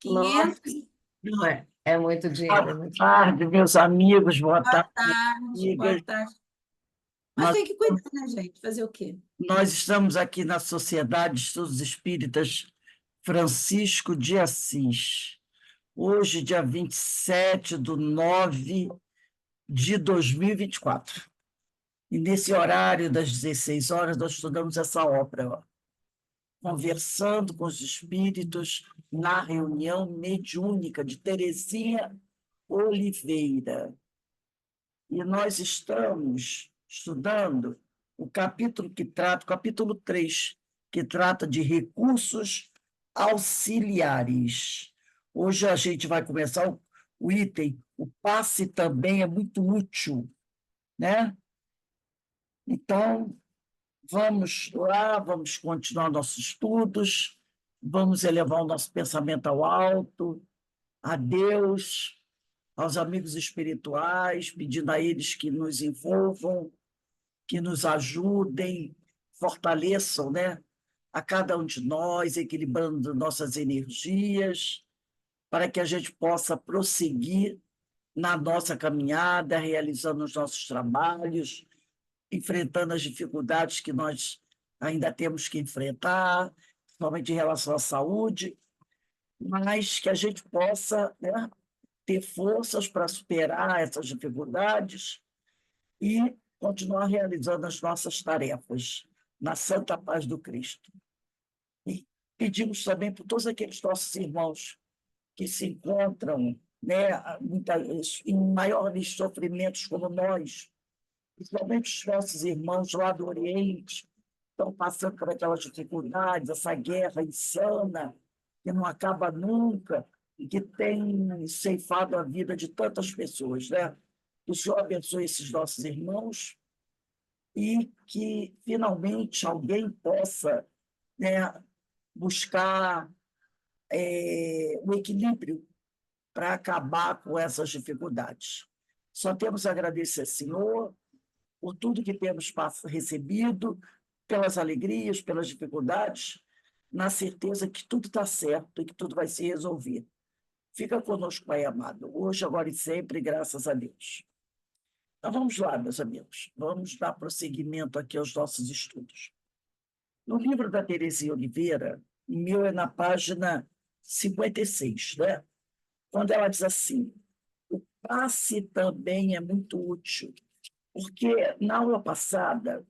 Nossa, 500. não é? É muito dinheiro, é Boa muito dinheiro. tarde, meus amigos, boa Boa tarde, tarde, boa amigas. tarde. Mas Nós, tem que cuidar, né, gente? Fazer o quê? nós estamos aqui na Sociedade de Estudos Espíritas Francisco de Assis. Hoje, dia 27/9/2024. E nesse horário das 16 horas, nós estudamos essa obra, ó, conversando com os espíritos na reunião mediúnica de Terezinha Oliveira. E nós estamos estudando o capítulo 3, que trata de recursos auxiliares. Hoje a gente vai começar o item, o passe também é muito útil, né? Então, vamos lá, vamos continuar nossos estudos, vamos elevar o nosso pensamento ao alto, a Deus, aos amigos espirituais, pedindo a eles que nos envolvam, que nos ajudem, fortaleçam, né, a cada um de nós, equilibrando nossas energias, para que a gente possa prosseguir na nossa caminhada, realizando os nossos trabalhos, enfrentando as dificuldades que nós ainda temos que enfrentar, principalmente em relação à saúde, mas que a gente possa, né, ter forças para superar essas dificuldades e continuar realizando as nossas tarefas na santa paz do Cristo. E pedimos também por todos aqueles nossos irmãos que se encontram, né, em maiores sofrimentos como nós, principalmente os nossos irmãos lá do Oriente, estão passando por aquelas dificuldades, essa guerra insana, que não acaba nunca, e que tem ceifado a vida de tantas pessoas, né? Que o Senhor abençoe esses nossos irmãos e que, finalmente, alguém possa, né, buscar o equilíbrio para acabar com essas dificuldades. Só temos a agradecer, Senhor, por tudo que temos recebido, pelas alegrias, pelas dificuldades, na certeza que tudo está certo e que tudo vai se resolver. Fica conosco, Pai amado, hoje, agora e sempre, graças a Deus. Então vamos lá, meus amigos, vamos dar prosseguimento aqui aos nossos estudos. No livro da Terezinha Oliveira, o meu é na página 56, né? Quando ela diz assim: o passe também é muito útil, porque na aula passada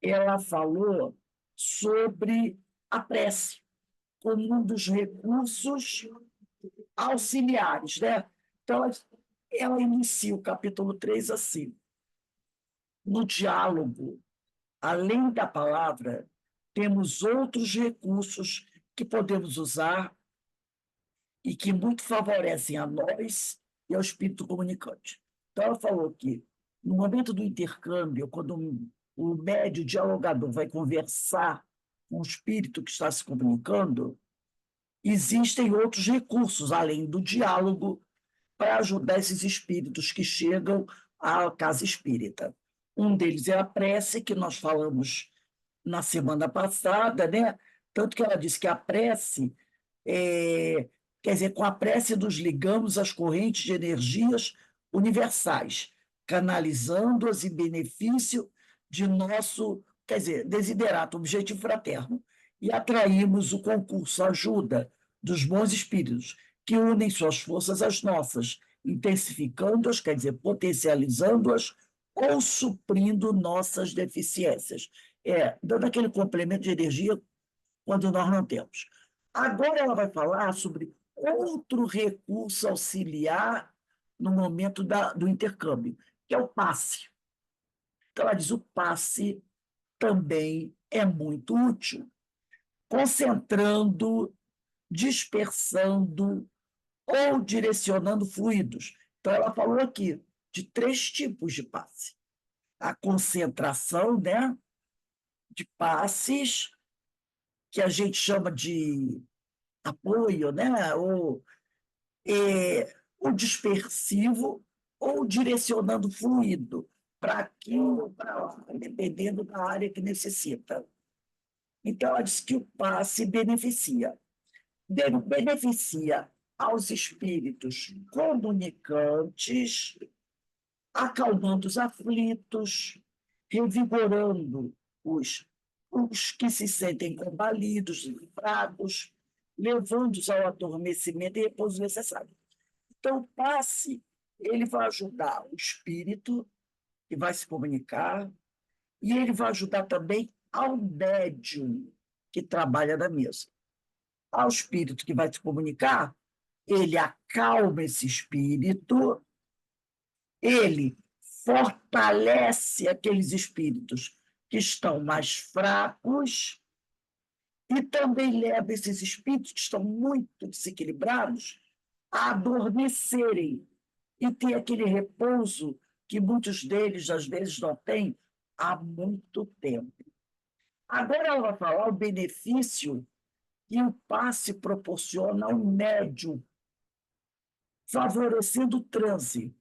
ela falou sobre a prece como um dos recursos auxiliares, né? Então, ela inicia o capítulo 3 assim: no diálogo, além da palavra, temos outros recursos que podemos usar e que muito favorecem a nós e ao espírito comunicante. Então, ela falou que, no momento do intercâmbio, quando o médio dialogador vai conversar com o espírito que está se comunicando, existem outros recursos, além do diálogo, para ajudar esses espíritos que chegam à casa espírita. Um deles é a prece, que nós falamos na semana passada, né? Tanto que ela disse que a prece quer dizer, com a prece nos ligamos às correntes de energias universais, canalizando-as em benefício de nosso, quer dizer, desiderato, objetivo fraterno, e atraímos o concurso, a ajuda dos bons espíritos, que unem suas forças às nossas, intensificando-as, quer dizer, potencializando-as ou suprindo nossas deficiências. Dando aquele complemento de energia quando nós não temos. Agora ela vai falar sobre outro recurso auxiliar no momento do intercâmbio, que é o passe. Então, ela diz: o passe também é muito útil, concentrando, dispersando ou direcionando fluidos. Então, ela falou aqui de 3 tipos de passe: a concentração, né, de passes, que a gente chama de apoio, né, ou dispersivo, ou direcionando fluido para aquilo ou para lá, dependendo da área que necessita. Então, ela diz que o passe beneficia beneficia aos espíritos comunicantes, acalmando os aflitos, revigorando os que se sentem combalidos, fracos, levando-os ao adormecimento e repouso necessário. Então, o passe, ele vai ajudar o espírito, que vai se comunicar, e ele vai ajudar também ao médium que trabalha na mesa. Ao espírito que vai se comunicar, ele acalma esse espírito, ele fortalece aqueles espíritos que estão mais fracos e também leva esses espíritos que estão muito desequilibrados a adormecerem e ter aquele repouso que muitos deles, às vezes, não têm há muito tempo. Agora ela vai falar o benefício que o passe proporciona ao médium, favorecendo o transe,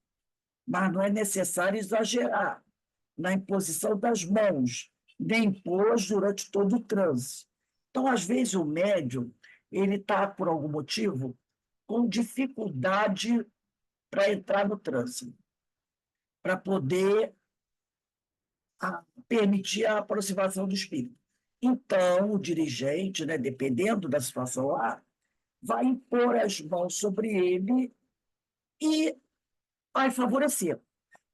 mas não é necessário exagerar na imposição das mãos, nem impor durante todo o transe. Então, às vezes, o médium ele está, por algum motivo, com dificuldade para entrar no transe, para poder permitir a aproximação do espírito. Então, o dirigente, né, dependendo da situação lá, vai impor as mãos sobre ele e vai favorecer.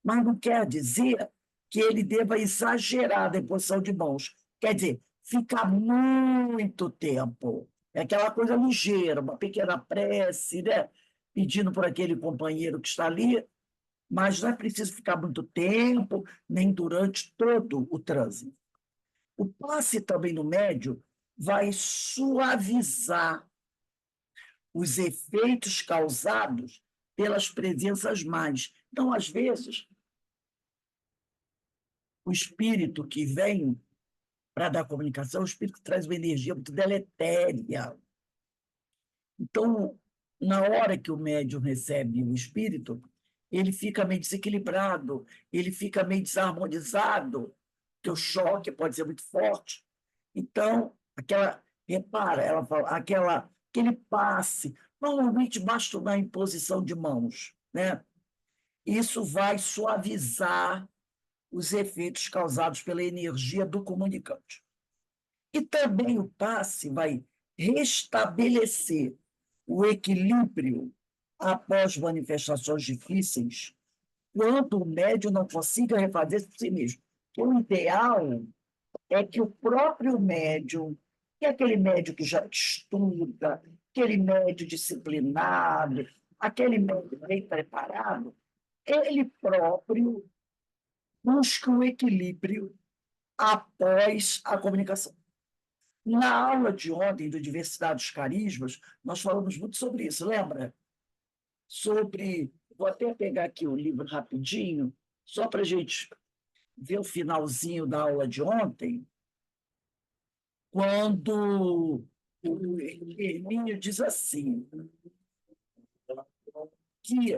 Mas não quer dizer que ele deva exagerar na imposição de mãos. Quer dizer, ficar muito tempo. É aquela coisa ligeira, uma pequena prece, né? Pedindo por aquele companheiro que está ali, mas não é preciso ficar muito tempo, nem durante todo o trânsito. O passe também no médio vai suavizar os efeitos causados pelas presenças mais. Então, às vezes, o espírito que vem para dar comunicação, o espírito que traz uma energia muito deletéria. Então, na hora que o médium recebe o espírito, ele fica meio desequilibrado, ele fica meio desarmonizado, porque o choque pode ser muito forte. Então, repara, ela fala, aquele passe, normalmente basta uma imposição de mãos, né? Isso vai suavizar os efeitos causados pela energia do comunicante. E também o passe vai restabelecer o equilíbrio após manifestações difíceis, quando o médium não consiga refazer por si mesmo. O ideal é que o próprio médium, que é aquele médium que já estuda, aquele médium disciplinado, aquele médium bem preparado, ele próprio busca o equilíbrio após a comunicação. Na aula de ontem, do Diversidade dos Carismas, nós falamos muito sobre isso, lembra? Vou até pegar aqui o livro rapidinho, só para a gente ver o finalzinho da aula de ontem, quando o Hermínio diz assim, que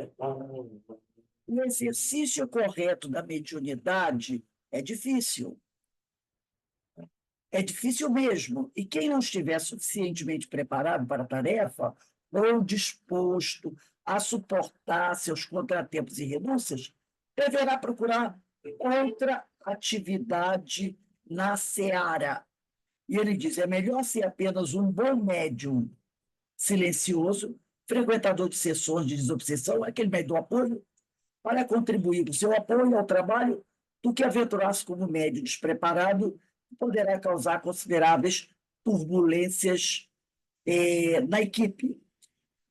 o exercício correto da mediunidade é difícil. É difícil mesmo. E quem não estiver suficientemente preparado para a tarefa ou disposto a suportar seus contratempos e renúncias, deverá procurar outra atividade na seara. E ele diz, é melhor ser apenas um bom médium silencioso, frequentador de sessões de desobsessão, aquele médium do apoio, para contribuir com o seu apoio ao trabalho, do que aventurar-se como médium despreparado, que poderá causar consideráveis turbulências na equipe.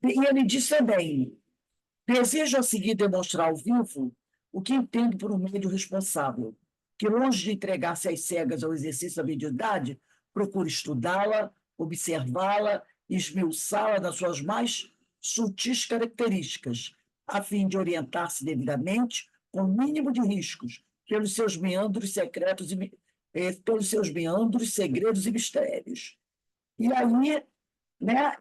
E ele diz também, desejo a seguir demonstrar ao vivo o que entendo por um médium responsável, que longe de entregar-se às cegas ao exercício da mediunidade, procura estudá-la, observá-la e esmiuçá-la nas suas mais sutis características, a fim de orientar-se devidamente, com o mínimo de riscos, pelos seus meandros secretos pelos seus meandros, segredos e mistérios. E aí, né,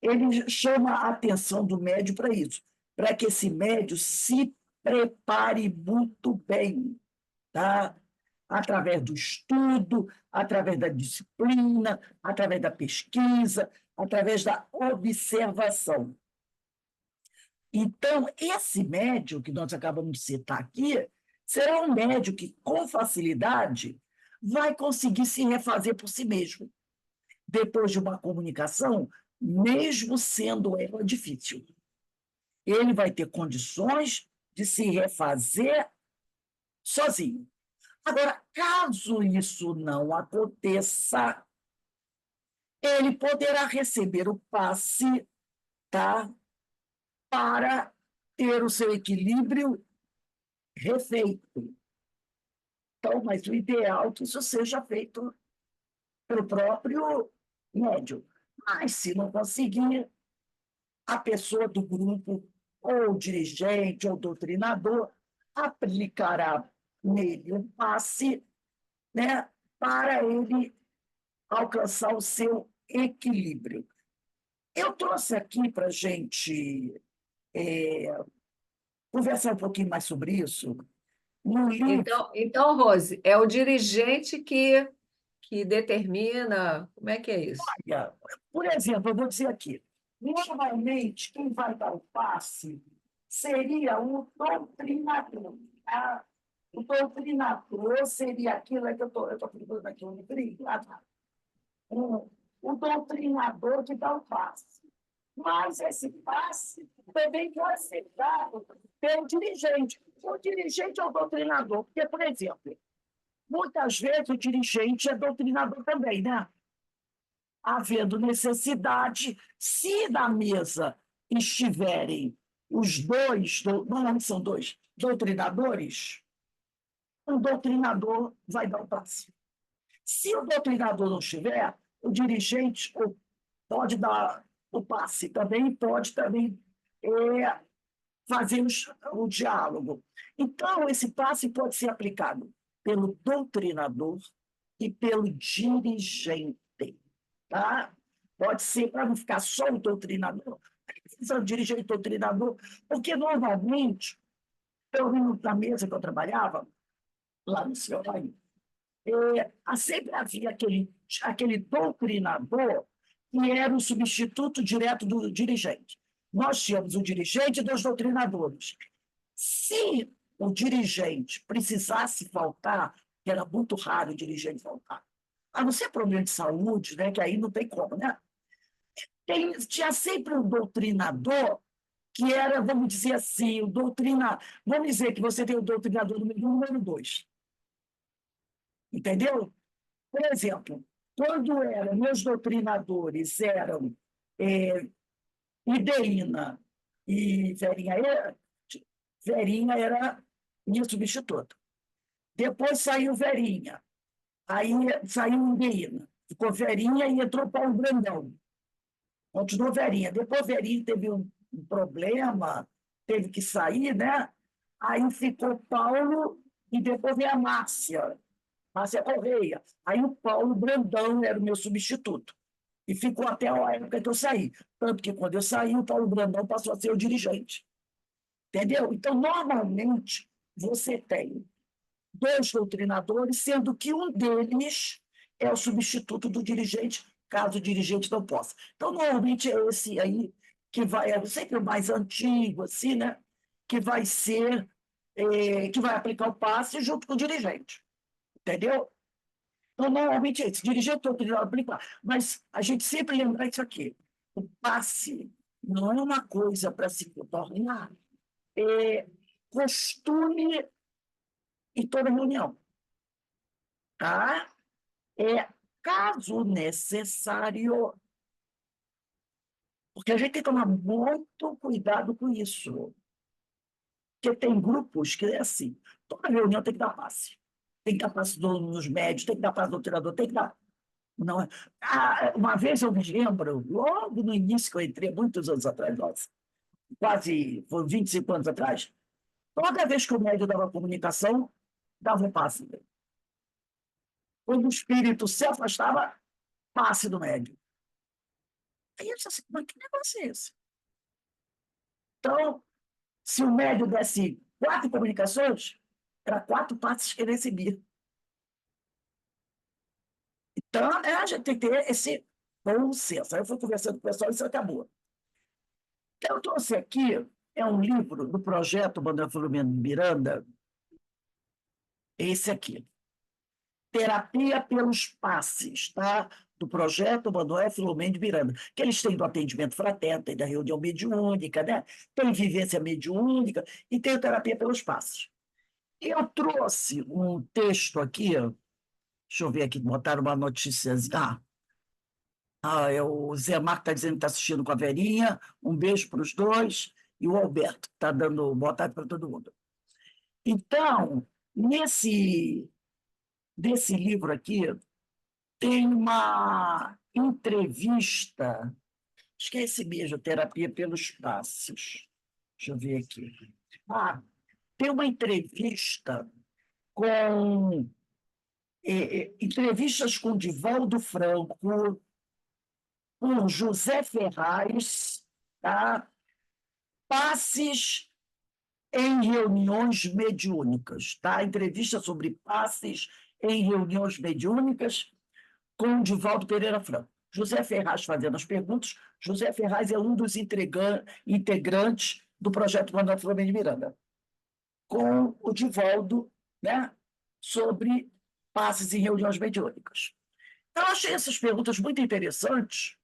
ele chama a atenção do médium para isso, para que esse médium se prepare muito bem, tá? Através do estudo, através da disciplina, através da pesquisa, através da observação. Então, esse médium que nós acabamos de citar aqui, será um médium que, com facilidade, vai conseguir se refazer por si mesmo, depois de uma comunicação, mesmo sendo ela difícil. Ele vai ter condições de se refazer sozinho. Agora, caso isso não aconteça, ele poderá receber o passe, tá, para ter o seu equilíbrio refeito. Então, mas o ideal é que isso seja feito pelo próprio médium. Mas, se não conseguir, a pessoa do grupo, ou dirigente, ou doutrinador, aplicará nele um passe, né, para ele alcançar o seu equilíbrio. Eu trouxe aqui para a gente conversar um pouquinho mais sobre isso. No livro, Então, Rose, é o dirigente que determina. Como é que é isso? por exemplo, eu vou dizer aqui, normalmente quem vai dar o passe seria o doutrinador. Tá? O doutrinador seria aquilo que eu estou falando aqui, um livrinho, o doutrinador que dá o passe. Mas esse passe também pode ser dado pelo dirigente. O dirigente é o doutrinador, porque, por exemplo, muitas vezes o dirigente é doutrinador também, né? Havendo necessidade, se na mesa estiverem os dois, normalmente são dois, doutrinadores, o doutrinador vai dar o passe. Se o doutrinador não estiver, o dirigente pode dar o passe também, pode também fazer o diálogo. Então, esse passe pode ser aplicado pelo doutrinador e pelo dirigente. Tá? Pode ser, para não ficar só o doutrinador, precisa dirigente e doutrinador, porque normalmente, pelo menos na mesa que eu trabalhava, lá no Senhor, sempre havia aquele doutrinador que era o substituto direto do dirigente. Nós tínhamos o dirigente e dois doutrinadores. Se o dirigente precisasse faltar, que era muito raro o dirigente faltar, a não ser problema de saúde, né, que aí não tem como, né? Tinha sempre um doutrinador que era, vamos dizer assim, vamos dizer que você tem o doutrinador número 1 e número 2. Entendeu? Por exemplo, quando meus doutrinadores eram Ideína e Verinha era minha substituta. Depois saiu Verinha, aí saiu Ideína, ficou Verinha e entrou Paulo Brandão. Continuou Verinha. Depois Verinha teve um problema, teve que sair, né? Aí ficou Paulo e depois veio a Márcia Correia. Aí o Paulo Brandão era o meu substituto. E ficou até a época que eu saí. Tanto que, quando eu saí, o Paulo Brandão passou a ser o dirigente. Entendeu? Então, normalmente, você tem dois doutrinadores, sendo que um deles é o substituto do dirigente, caso o dirigente não possa. Então, normalmente, é esse aí que vai, é sempre o mais antigo, assim, né? Que vai ser, que vai aplicar o passe junto com o dirigente. Entendeu? Então, normalmente é esse, dirigente doutrinador aplicar. Mas a gente sempre lembra isso aqui. O passe não é uma coisa para se tornar costume em toda reunião. Tá? Caso necessário, porque a gente tem que tomar muito cuidado com isso. Porque tem grupos que é assim, toda reunião tem que dar passe. Tem que dar passe nos médios, tem que dar passe do treinador, tem que dar. Não, uma vez eu me lembro, logo no início que eu entrei, muitos anos atrás, nossa, quase, foi 25 anos atrás, toda vez que o médio dava comunicação, dava um passe. Quando o espírito se afastava, passe do médio. Aí eu disse assim, mas que negócio é esse? Então, se o médio desse 4 comunicações, era 4 passes que ele recebia. Então, a gente tem que ter esse com licença. Aí eu fui conversando com o pessoal e isso acabou. Então, eu trouxe aqui, é um livro do projeto Manuel Filomeno de Miranda, esse aqui. Terapia pelos passes, tá? Do projeto Manuel Filomeno de Miranda, que eles têm do atendimento fraterno, tem da reunião mediúnica, né? Tem vivência mediúnica e tem a terapia pelos passes. Eu trouxe um texto aqui, deixa eu ver aqui, botaram uma notícia. O Zé Marco está dizendo que está assistindo com a Verinha, um beijo para os dois, e o Alberto está dando boa tarde para todo mundo. Então, desse livro aqui, tem uma entrevista, acho que é esse mesmo, Terapia pelos Passos. Deixa eu ver aqui. Tem uma entrevista com entrevistas com Divaldo Franco, com José Ferraz, tá? Passes em reuniões mediúnicas, tá? Entrevista sobre passes em reuniões mediúnicas com Divaldo Pereira Franco. José Ferraz fazendo as perguntas. José Ferraz é um dos integrantes do projeto Manuel Filomeno de Miranda, com o Divaldo, né, sobre passes em reuniões mediúnicas. Eu achei essas perguntas muito interessantes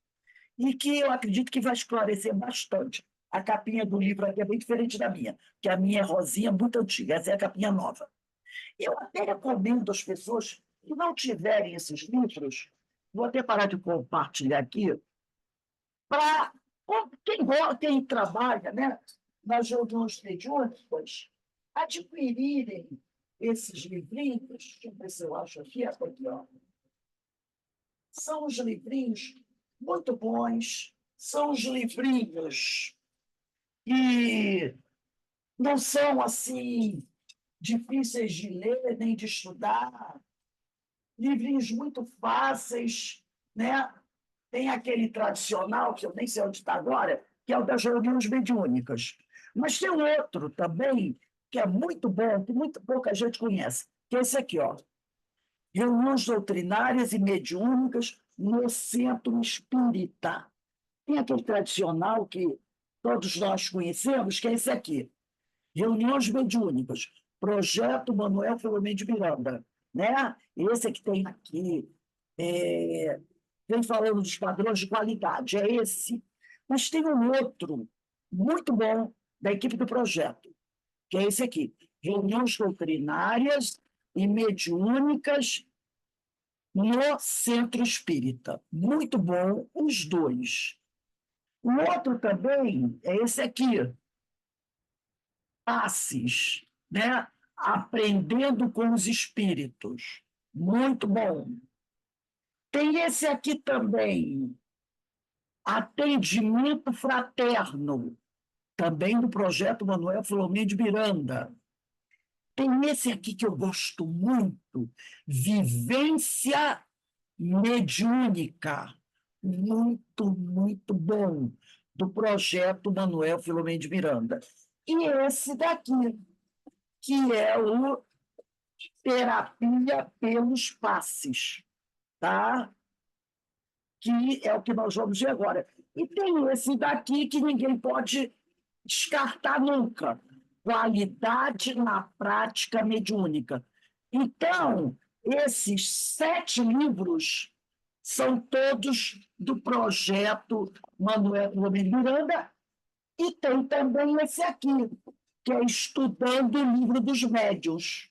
e que eu acredito que vai esclarecer bastante. A capinha do livro aqui é bem diferente da minha, que a minha é rosinha, muito antiga, essa é a capinha nova. Eu até recomendo às pessoas que não tiverem esses livros, vou até parar de compartilhar aqui, para quem trabalha, né, nas reuniões mediúnicas, adquirirem esses livrinhos. Deixa eu ver se eu acho aqui, ó. São os livrinhos muito bons, são os livrinhos que não são assim difíceis de ler nem de estudar, livrinhos muito fáceis, né? Tem aquele tradicional, que eu nem sei onde está agora, que é o das reuniões mediúnicas. Mas tem um outro também, que é muito bom, que muito pouca gente conhece, que é esse aqui, ó. Reuniões doutrinárias e mediúnicas no Centro Espírita. Tem aquele tradicional que todos nós conhecemos, que é esse aqui. Reuniões mediúnicas, Projeto Manuel Filomeno de Miranda, né? Esse que tem aqui, vem falando dos padrões de qualidade, é esse. Mas tem um outro, muito bom, da equipe do projeto, que é esse aqui, Reuniões doutrinárias e mediúnicas no Centro Espírita. Muito bom, os dois. O outro também é esse aqui, Passes, né? Aprendendo com os Espíritos. Muito bom. Tem esse aqui também, Atendimento Fraterno, também do projeto Manuel Filomeno de Miranda. Tem esse aqui que eu gosto muito, Vivência Mediúnica. Muito, muito bom, do projeto Manuel Filomeno de Miranda. E esse daqui, que é o Terapia pelos Passes, tá? Que é o que nós vamos ver agora. E tem esse daqui que ninguém pode descartar nunca, Qualidade na Prática Mediúnica. Então, esses 7 livros são todos do projeto Manuel Filomeno de Miranda, e tem também esse aqui, que é Estudando o Livro dos Médiuns,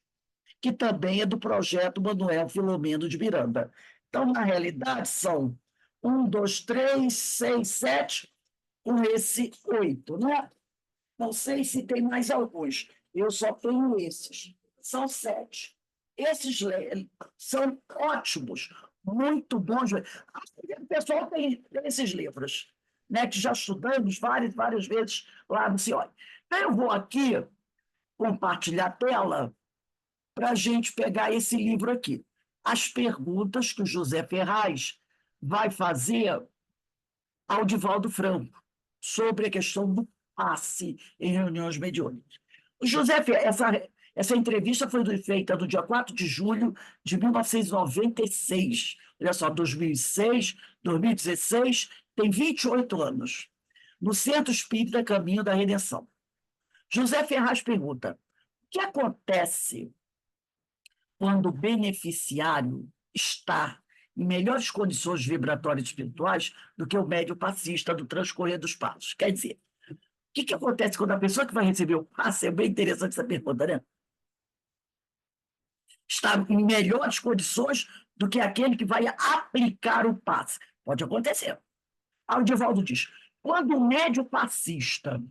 que também é do projeto Manuel Filomeno de Miranda. Então, na realidade, são 1, 2, 3, 6, 7, com esse 8, né? Não sei se tem mais alguns, eu só tenho esses. São 7. Esses são ótimos, muito bons. O pessoal tem esses livros, né, que já estudamos várias vezes lá no CIOI. Então, eu vou aqui compartilhar a tela para a gente pegar esse livro aqui. As perguntas que o José Ferraz vai fazer ao Divaldo Franco sobre a questão do passe em reuniões mediúnicas. O José, essa entrevista foi feita no dia 4 de julho de 1996, olha só, 2006, 2016, tem 28 anos, no Centro Espírita Caminho da Redenção. José Ferraz pergunta: o que acontece quando o beneficiário está em melhores condições vibratórias e espirituais do que o médium passista do transcorrer dos passos? Quer dizer, o que acontece quando a pessoa que vai receber o passe, é bem interessante essa pergunta, né? Está em melhores condições do que aquele que vai aplicar o passe. Pode acontecer. Aí o Divaldo diz: quando o médium passista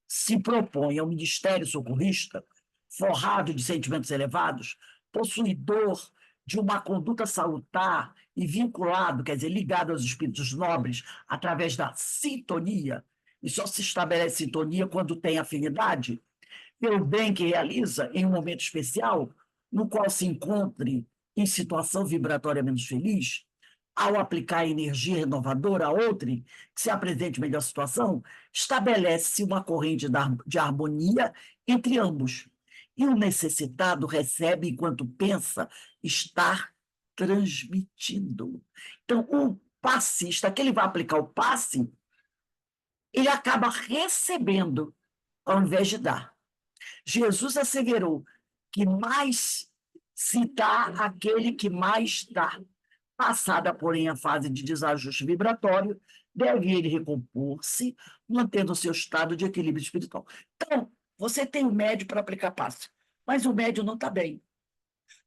se propõe ao ministério socorrista, forrado de sentimentos elevados, possuidor de uma conduta salutar e vinculado, quer dizer, ligado aos espíritos nobres através da sintonia, e só se estabelece sintonia quando tem afinidade, pelo bem que realiza em um momento especial, no qual se encontre em situação vibratória menos feliz, ao aplicar energia renovadora a outrem que se apresente melhor situação, estabelece uma corrente de harmonia entre ambos. E o necessitado recebe enquanto pensa estar transmitindo. Então, o passista, que ele vai aplicar o passe, ele acaba recebendo ao invés de dar. Jesus asseverou que mais se dá aquele que mais dá. Passada, porém, a fase de desajuste vibratório, deve ele recompor-se, mantendo o seu estado de equilíbrio espiritual. Então, você tem o médio para aplicar passe, mas o médio não está bem.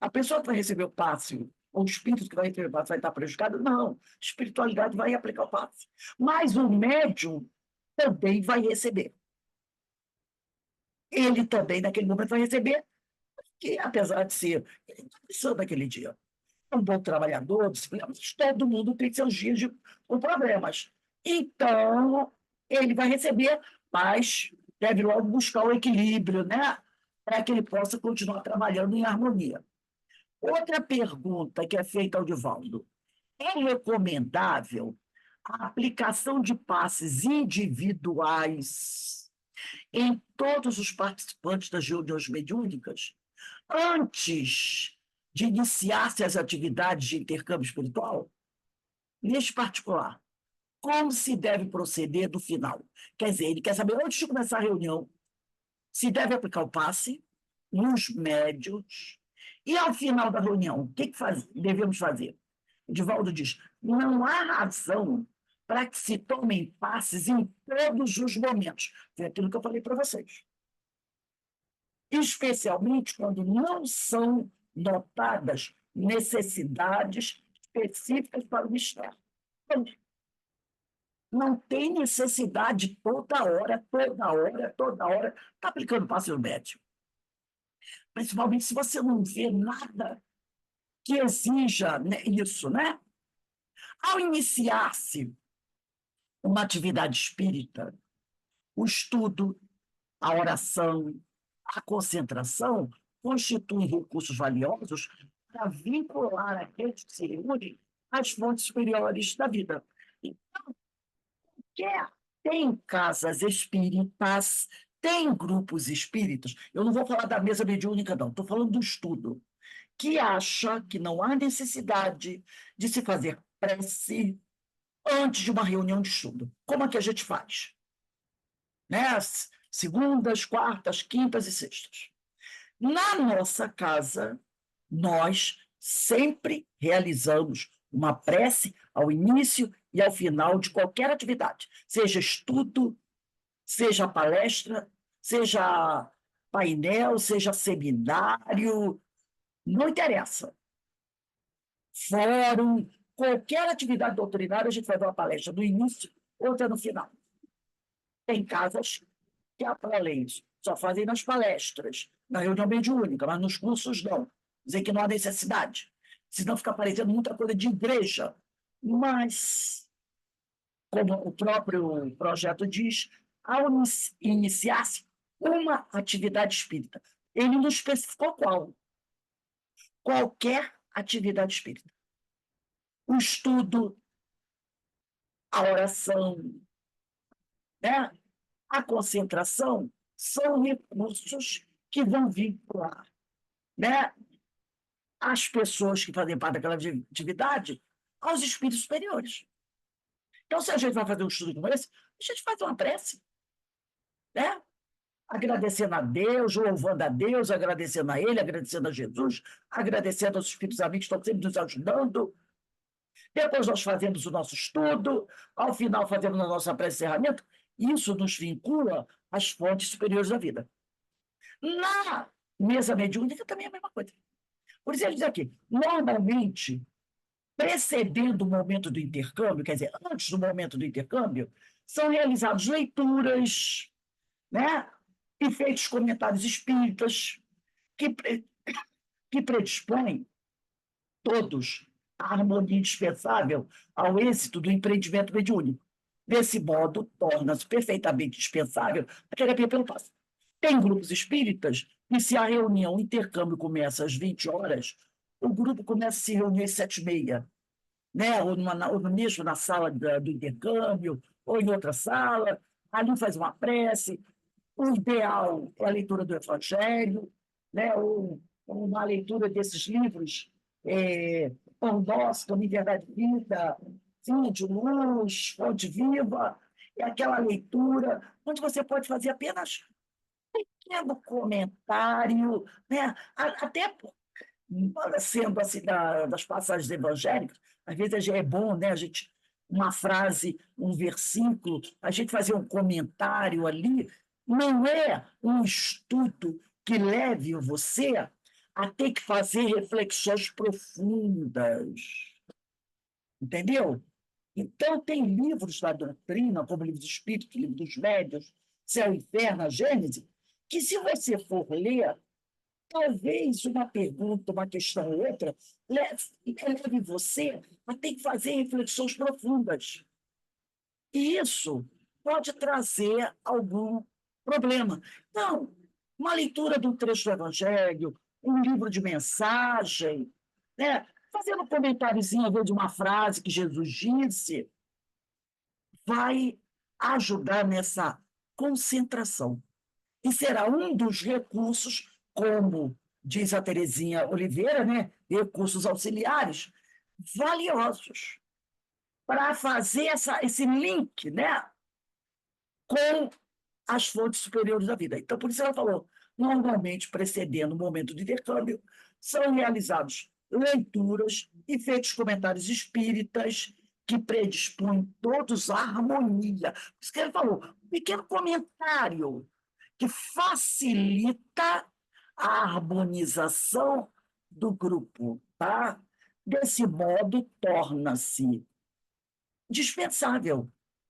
A pessoa que vai receber o passe, ou o espírito que vai receber o passe vai estar prejudicado? Não, a espiritualidade vai aplicar o passe. Mas o médium também vai receber. Ele também, naquele momento, vai receber, que apesar de ser, ele está precisando naquele dia. É um bom trabalhador, disciplinado, mas todo mundo tem seus dias com problemas. Então, ele vai receber, mas deve logo buscar o equilíbrio, né? Para que ele possa continuar trabalhando em harmonia. Outra pergunta que é feita ao Divaldo: é recomendável a aplicação de passes individuais em todos os participantes das reuniões mediúnicas antes de iniciar-se as atividades de intercâmbio espiritual? Neste particular, como se deve proceder do final? Quer dizer, ele quer saber, antes de começar a reunião, se deve aplicar o passe nos médios, e ao final da reunião, o que devemos fazer? O Divaldo diz: não há razão para que se tomem passes em todos os momentos. Foi aquilo que eu falei para vocês. Especialmente quando não são notadas necessidades específicas para o mistério. Então, não tem necessidade toda hora, está aplicando passe no médium. Principalmente se você não vê nada que exija, né, isso, né? Ao iniciar-se uma atividade espírita, o estudo, a oração, a concentração constituem recursos valiosos para vincular aqueles que se reúnem às fontes superiores da vida. Então, tem casas espíritas, tem grupos espíritas, eu não vou falar da mesa mediúnica, não, estou falando do estudo, que acha que não há necessidade de se fazer prece antes de uma reunião de estudo. Como é que a gente faz? Né? Segundas, quartas, quintas e sextas. Na nossa casa, nós sempre realizamos uma prece ao início e ao final de qualquer atividade, seja estudo, seja palestra, seja painel, seja seminário, não interessa. Fórum, qualquer atividade doutrinária, a gente faz uma palestra no início, outra no final. Tem casas que apoiam isso, só fazem nas palestras, na reunião mediúnica, mas nos cursos não. Dizer que não há necessidade, senão fica parecendo muita coisa de igreja. Mas, como o próprio projeto diz, ao iniciar-se uma atividade espírita, ele não especificou qual. Qualquer atividade espírita. O estudo, a oração, né? A concentração são recursos que vão vincular, né? as pessoas que fazem parte daquela atividade aos espíritos superiores. Então, se a gente vai fazer um estudo como esse, a gente faz uma prece, né? Agradecendo a Deus, louvando a Deus, agradecendo a Ele, agradecendo a Jesus, agradecendo aos espíritos amigos que estão sempre nos ajudando. Depois nós fazemos o nosso estudo, ao final fazemos a nossa prece de encerramento. Isso nos vincula às fontes superiores da vida. Na mesa mediúnica também é a mesma coisa. Por isso ele diz aqui, normalmente, precedendo o momento do intercâmbio, quer dizer, antes do momento do intercâmbio, são realizadas leituras, né, e feitos comentários espíritas que, que predispõem todos à harmonia indispensável ao êxito do empreendimento mediúnico. Desse modo, torna-se perfeitamente dispensável a terapia pelo passe. Tem grupos espíritas que, se a reunião, o intercâmbio começa às 20 horas, o grupo começa a se reunir às 7h30, né? Ou mesmo na sala do intercâmbio, ou em outra sala, ali faz uma prece. O ideal é a leitura do Evangelho, né? Ou uma leitura desses livros, Pão Nosso, Caminho, Verdade e Vida, Fim de Luz, Fonte Viva, é aquela leitura onde você pode fazer apenas pequeno comentário, né? Até sendo assim das passagens evangélicas, às vezes é bom, né? A gente, uma frase, um versículo, a gente fazer um comentário ali, não é um estudo que leve você a ter que fazer reflexões profundas, entendeu? Então, tem livros da doutrina, como o Livro dos Espíritos, o Livro dos Médiuns, Céu e Inferno, a Gênese, que, se você for ler, talvez uma pergunta, uma questão ou outra, leve você a ter que fazer reflexões profundas. E isso pode trazer algum problema. Então, uma leitura de um trecho do Evangelho, um livro de mensagem, né? Fazendo um comentáriozinho às vezes, de uma frase que Jesus disse, vai ajudar nessa concentração. E será um dos recursos, como diz a Terezinha Oliveira, né? Recursos auxiliares valiosos para fazer esse link, né? Com as fontes superiores da vida. Então, por isso ela falou, normalmente, precedendo o momento do intercâmbio, são realizados leituras e feitos comentários espíritas que predispõem todos à harmonia. Por isso que ele falou, um pequeno comentário que facilita a harmonização do grupo, tá? Desse modo, torna-se dispensável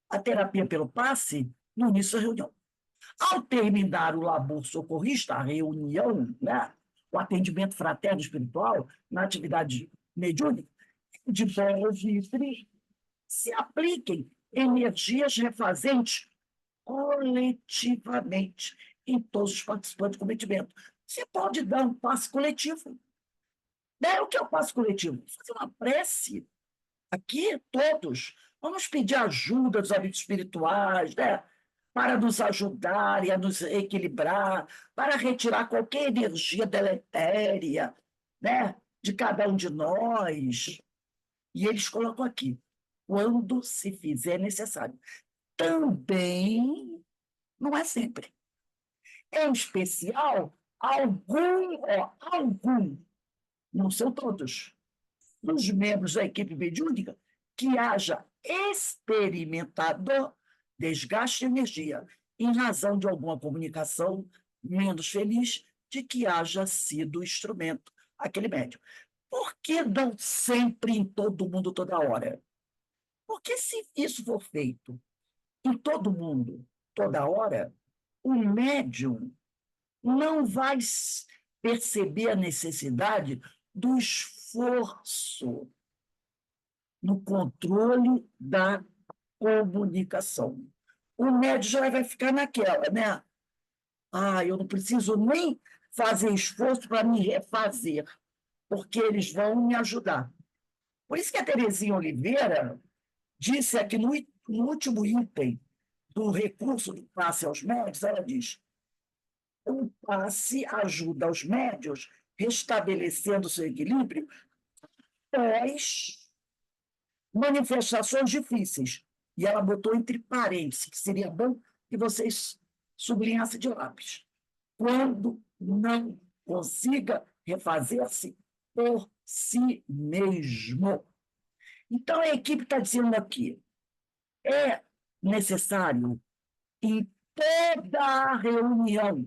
a terapia pelo passe no início da reunião. Ao terminar o labor socorrista, a reunião, né, o atendimento fraterno espiritual na atividade mediúnica, de bom ouvir, se apliquem energias refazentes coletivamente em todos os participantes do cometimento. Você pode dar um passe coletivo. Né? O que é o passe coletivo? Fazer uma prece aqui, todos. Vamos pedir ajuda dos amigos espirituais, né? Para nos ajudarem a nos equilibrar, para retirar qualquer energia deletéria, né? De cada um de nós. E eles colocam aqui, quando se fizer necessário. Também não é sempre. Em especial, algum, não são todos, dos membros da equipe mediúnica que haja experimentado desgaste de energia em razão de alguma comunicação menos feliz de que haja sido instrumento aquele médium. Por que não sempre em todo mundo, toda hora? Porque se isso for feito em todo mundo, toda hora, o médium não vai perceber a necessidade do esforço no controle da comunicação. O médium já vai ficar naquela, né? Eu não preciso nem fazer esforço para me refazer, porque eles vão me ajudar. Por isso que a Terezinha Oliveira disse aqui no último item do recurso do passe aos médios, ela diz: o passe ajuda os médios restabelecendo seu equilíbrio após manifestações difíceis. E ela botou entre parênteses, que seria bom que vocês sublinhassem de lápis. Quando não consiga refazer-se por si mesmo. Então, a equipe está dizendo aqui, é necessário, em toda a reunião,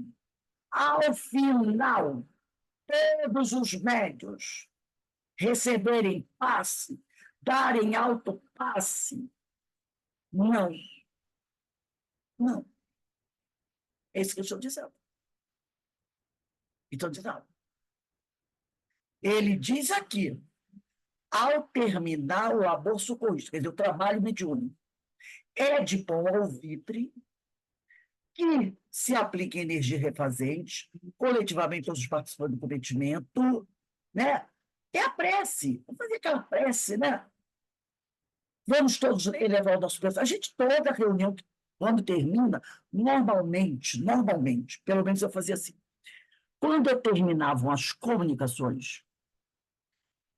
ao final, todos os médios receberem passe, darem autopasse. Não. Não. É isso que eu estou dizendo. Estou dizendo. Ele diz aqui, ao terminar o labor socorrista, quer dizer, o trabalho mediúnico, é de pão ao alvitre, que se aplica em energia refazente, coletivamente todos os participantes do cometimento, né? É a prece, vamos fazer aquela prece, né? Vamos todos elevar o nosso pensamento. A gente, toda reunião, quando termina, normalmente, pelo menos eu fazia assim, quando eu terminavam as comunicações,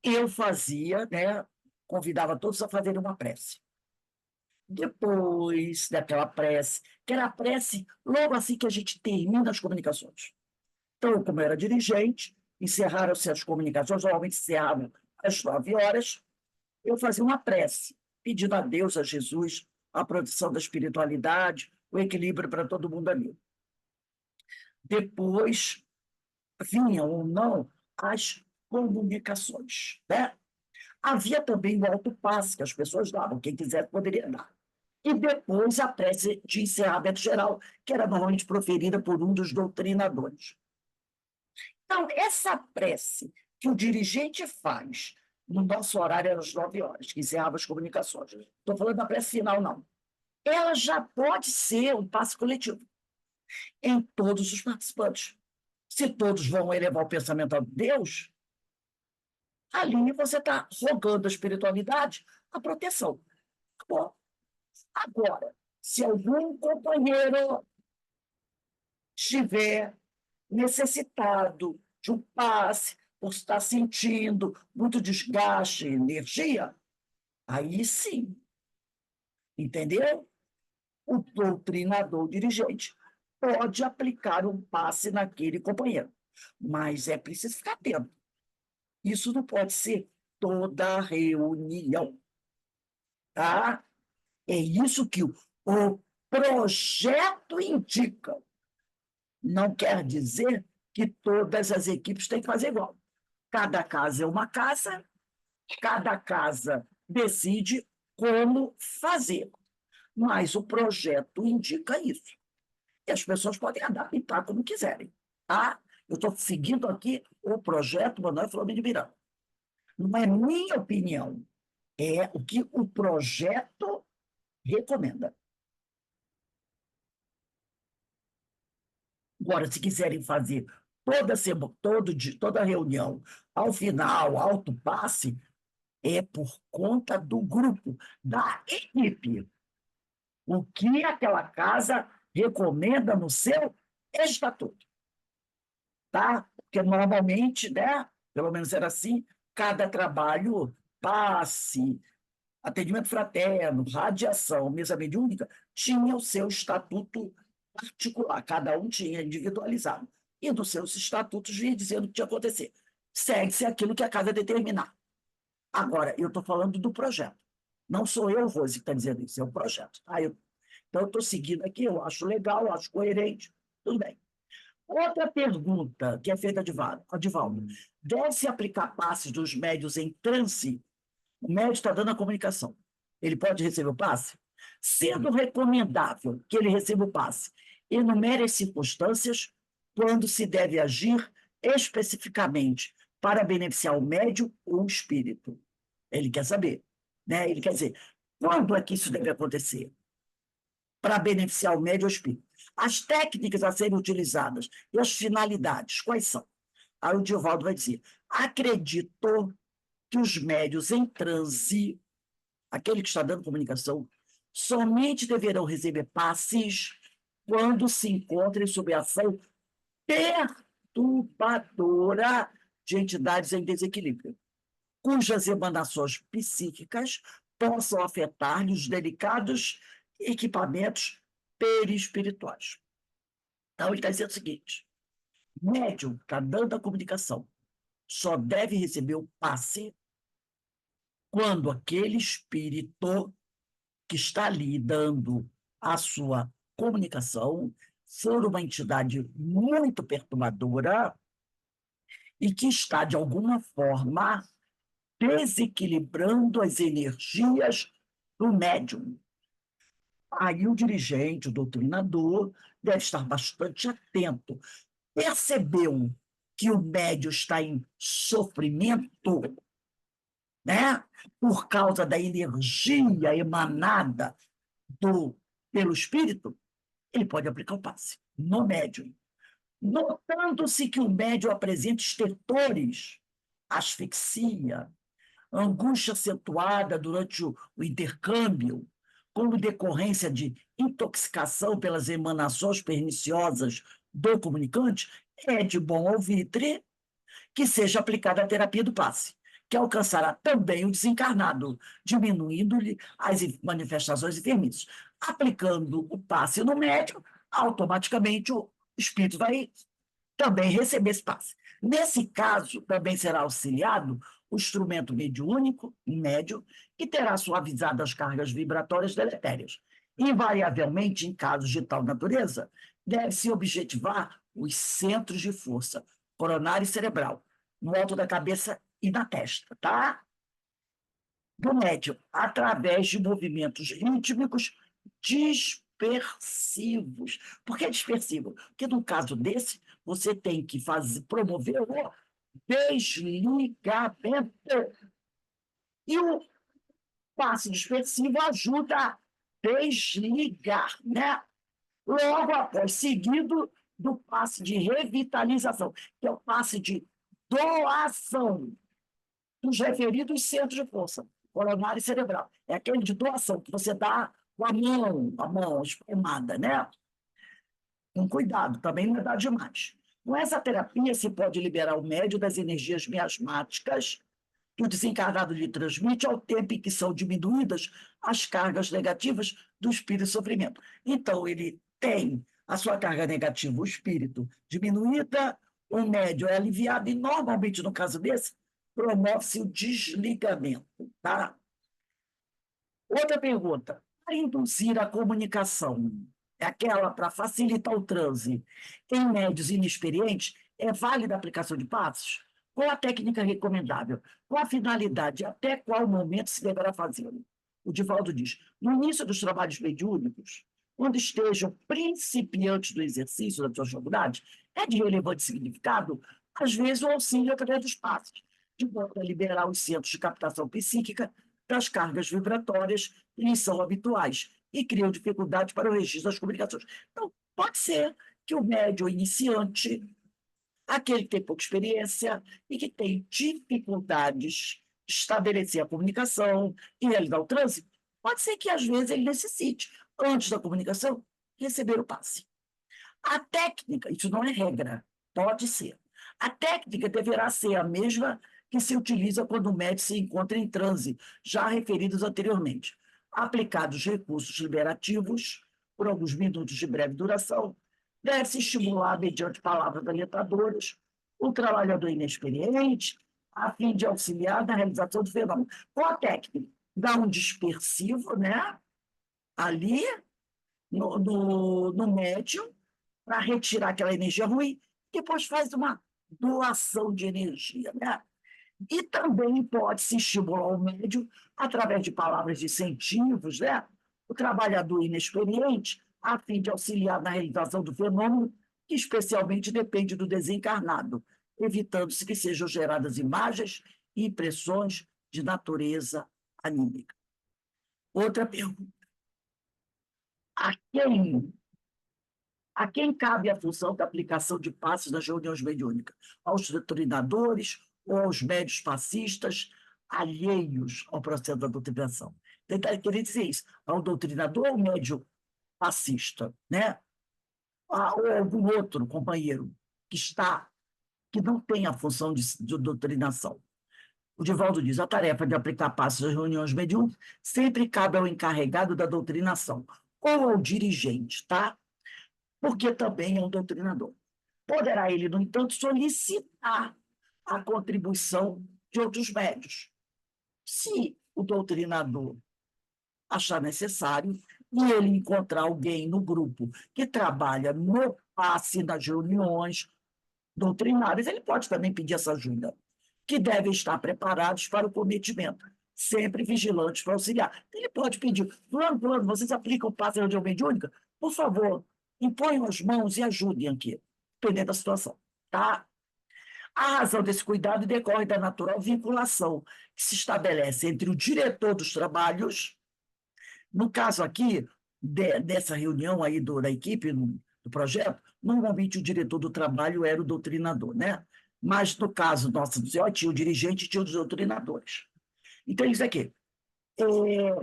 eu fazia, né? Convidava todos a fazerem uma prece. Depois daquela prece, que era a prece logo assim que a gente termina as comunicações. Então, como eu era dirigente, encerraram-se as comunicações, normalmente encerravam às 9 horas, eu fazia uma prece, pedindo a Deus, a Jesus, a proteção da espiritualidade, o equilíbrio para todo mundo ali. Depois vinham ou não as comunicações, né? Havia também o autopasse que as pessoas davam, quem quisesse poderia dar. E depois a prece de encerramento geral, que era normalmente proferida por um dos doutrinadores. Então, essa prece que o dirigente faz, no nosso horário era às 9 horas, que encerrava as comunicações. Estou falando da prece final, não. Ela já pode ser um passe coletivo em todos os participantes. Se todos vão elevar o pensamento a Deus, ali você está rogando a espiritualidade, a proteção. Bom, agora, se algum companheiro estiver necessitado de um passe, por estar sentindo muito desgaste, energia, aí sim, entendeu? O doutrinador dirigente pode aplicar um passe naquele companheiro, mas é preciso ficar atento. Isso não pode ser toda reunião, tá? É isso que o projeto indica. Não quer dizer que todas as equipes têm que fazer igual. Cada casa é uma casa, cada casa decide como fazer. Mas o projeto indica isso. E as pessoas podem adaptar como quiserem. Tá? Eu estou seguindo aqui o projeto Manuel Flamengo de Miranda. Não é minha opinião, é o que o projeto recomenda. Agora, se quiserem fazer toda reunião, ao final, alto passe, é por conta do grupo, da equipe. O que aquela casa recomenda no seu estatuto. Tá? Porque normalmente, né, pelo menos era assim, cada trabalho, passe, atendimento fraterno, radiação, mesa mediúnica, tinha o seu estatuto particular, cada um tinha individualizado. E nos seus estatutos vinha dizendo o que tinha que acontecer. Segue-se aquilo que a casa determinar. Agora, eu estou falando do projeto. Não sou eu, Rose, que está dizendo isso, é o projeto. Tá? Então, eu estou seguindo aqui, eu acho legal, eu acho coerente, tudo bem. Outra pergunta que é feita de Divaldo. Deve-se aplicar passes dos médios em transe? O médio está dando a comunicação. Ele pode receber o passe? Sendo recomendável que ele receba o passe, enumere as circunstâncias quando se deve agir especificamente para beneficiar o médium ou o espírito. Ele quer saber, né? Ele quer dizer, quando é que isso deve acontecer? Para beneficiar o médium ou o espírito. As técnicas a serem utilizadas e as finalidades, quais são? Aí o Divaldo vai dizer, acredito que os médios em transe, aquele que está dando comunicação, somente deverão receber passes quando se encontrem sob a ação perturbadora de entidades em desequilíbrio, cujas emanações psíquicas possam afetar-lhe os delicados equipamentos perispirituais. Então, ele está dizendo o seguinte: o médium está dando a comunicação, só deve receber o passe quando aquele espírito que está ali dando a sua comunicação for uma entidade muito perturbadora e que está, de alguma forma, desequilibrando as energias do médium. Aí o dirigente, o doutrinador, deve estar bastante atento. Percebeu que o médium está em sofrimento, né? Por causa da energia emanada pelo espírito, ele pode aplicar o passe no médium. Notando-se que o médium apresenta estertores, asfixia, angústia acentuada durante o intercâmbio, como decorrência de intoxicação pelas emanações perniciosas do comunicante, é de bom alvitre que seja aplicada a terapia do passe, que alcançará também o desencarnado, diminuindo-lhe as manifestações enfermizes. Aplicando o passe no médium, automaticamente o espírito vai também receber esse passe. Nesse caso, também será auxiliado o instrumento mediúnico, médio, que terá suavizado as cargas vibratórias deletérias. Invariavelmente, em casos de tal natureza, deve-se objetivar os centros de força, coronário e cerebral, no alto da cabeça e na testa, tá? Do médium, através de movimentos rítmicos dispersivos. Por que dispersivo? Porque, no caso desse, você tem que promover o desligamento. E o passe dispersivo ajuda a desligar, né? Logo após, seguido do passe de revitalização, que é o passe de doação dos referidos centros de força, coronário e cerebral. É aquele de doação, que você dá com a mão espremada, né? Com cuidado, também não é dar demais. Com essa terapia, se pode liberar o médium das energias miasmáticas que o desencarnado lhe transmite ao tempo em que são diminuídas as cargas negativas do espírito de sofrimento. Então, ele tem a sua carga negativa, o espírito, diminuída, o médium é aliviado, e normalmente, no caso desse, promove-se o desligamento. Tá? Outra pergunta: para induzir a comunicação, é aquela para facilitar o transe em médios inexperientes, é válida a aplicação de passos? Qual a técnica recomendável? Qual a finalidade? Até qual momento se deverá fazê-lo? O Divaldo diz: no início dos trabalhos mediúnicos, quando estejam principiantes do exercício da sua faculdade, é de relevante significado, às vezes, o auxílio através dos passos, de modo a liberar os centros de captação psíquica das cargas vibratórias que lhes são habituais e criam dificuldade para o registro das comunicações. Então, pode ser que o médium iniciante, aquele que tem pouca experiência e que tem dificuldades de estabelecer a comunicação e realizar o trânsito, pode ser que, às vezes, ele necessite, antes da comunicação, receber o passe. A técnica, isso não é regra, pode ser. A técnica deverá ser a mesma que se utiliza quando o médium se encontra em transe, já referidos anteriormente. Aplicados recursos liberativos, por alguns minutos de breve duração, deve-se estimular, mediante palavras alentadoras, o trabalhador inexperiente, a fim de auxiliar na realização do fenômeno. Qual a técnica? Dá um dispersivo, né? Ali, no médium, para retirar aquela energia ruim, depois faz uma doação de energia, né? E também pode-se estimular o médium através de palavras de incentivos, né? O trabalhador inexperiente, a fim de auxiliar na realização do fenômeno, que especialmente depende do desencarnado, evitando-se que sejam geradas imagens e impressões de natureza anímica. Outra pergunta: a quem a quem cabe a função da aplicação de passos nas reuniões mediúnicas? Aos doutrinadores ou aos médios passistas alheios ao processo da doutrinação? Ele está querendo dizer isso: ao doutrinador ou médio passista, né? Ou algum outro companheiro que está que não têm a função de doutrinação. O Divaldo diz, a tarefa de aplicar passos às reuniões mediúnicas sempre cabe ao encarregado da doutrinação, ou ao dirigente, tá? Porque também é um doutrinador. Poderá ele, no entanto, solicitar a contribuição de outros médios. Se o doutrinador achar necessário e ele encontrar alguém no grupo que trabalha no passe das reuniões doutrinárias, ele pode também pedir essa ajuda, que devem estar preparados para o cometimento, sempre vigilantes para auxiliar. Ele pode pedir, fulano, vocês aplicam o passe da reunião mediúnica? Por favor, imponham as mãos e ajudem aqui, dependendo da situação, tá? A razão desse cuidado decorre da natural vinculação que se estabelece entre o diretor dos trabalhos, no caso aqui, dessa reunião aí da equipe, do projeto, normalmente o diretor do trabalho era o doutrinador, né? Mas no caso nosso, tinha o dirigente e tinha os doutrinadores. Então, isso aqui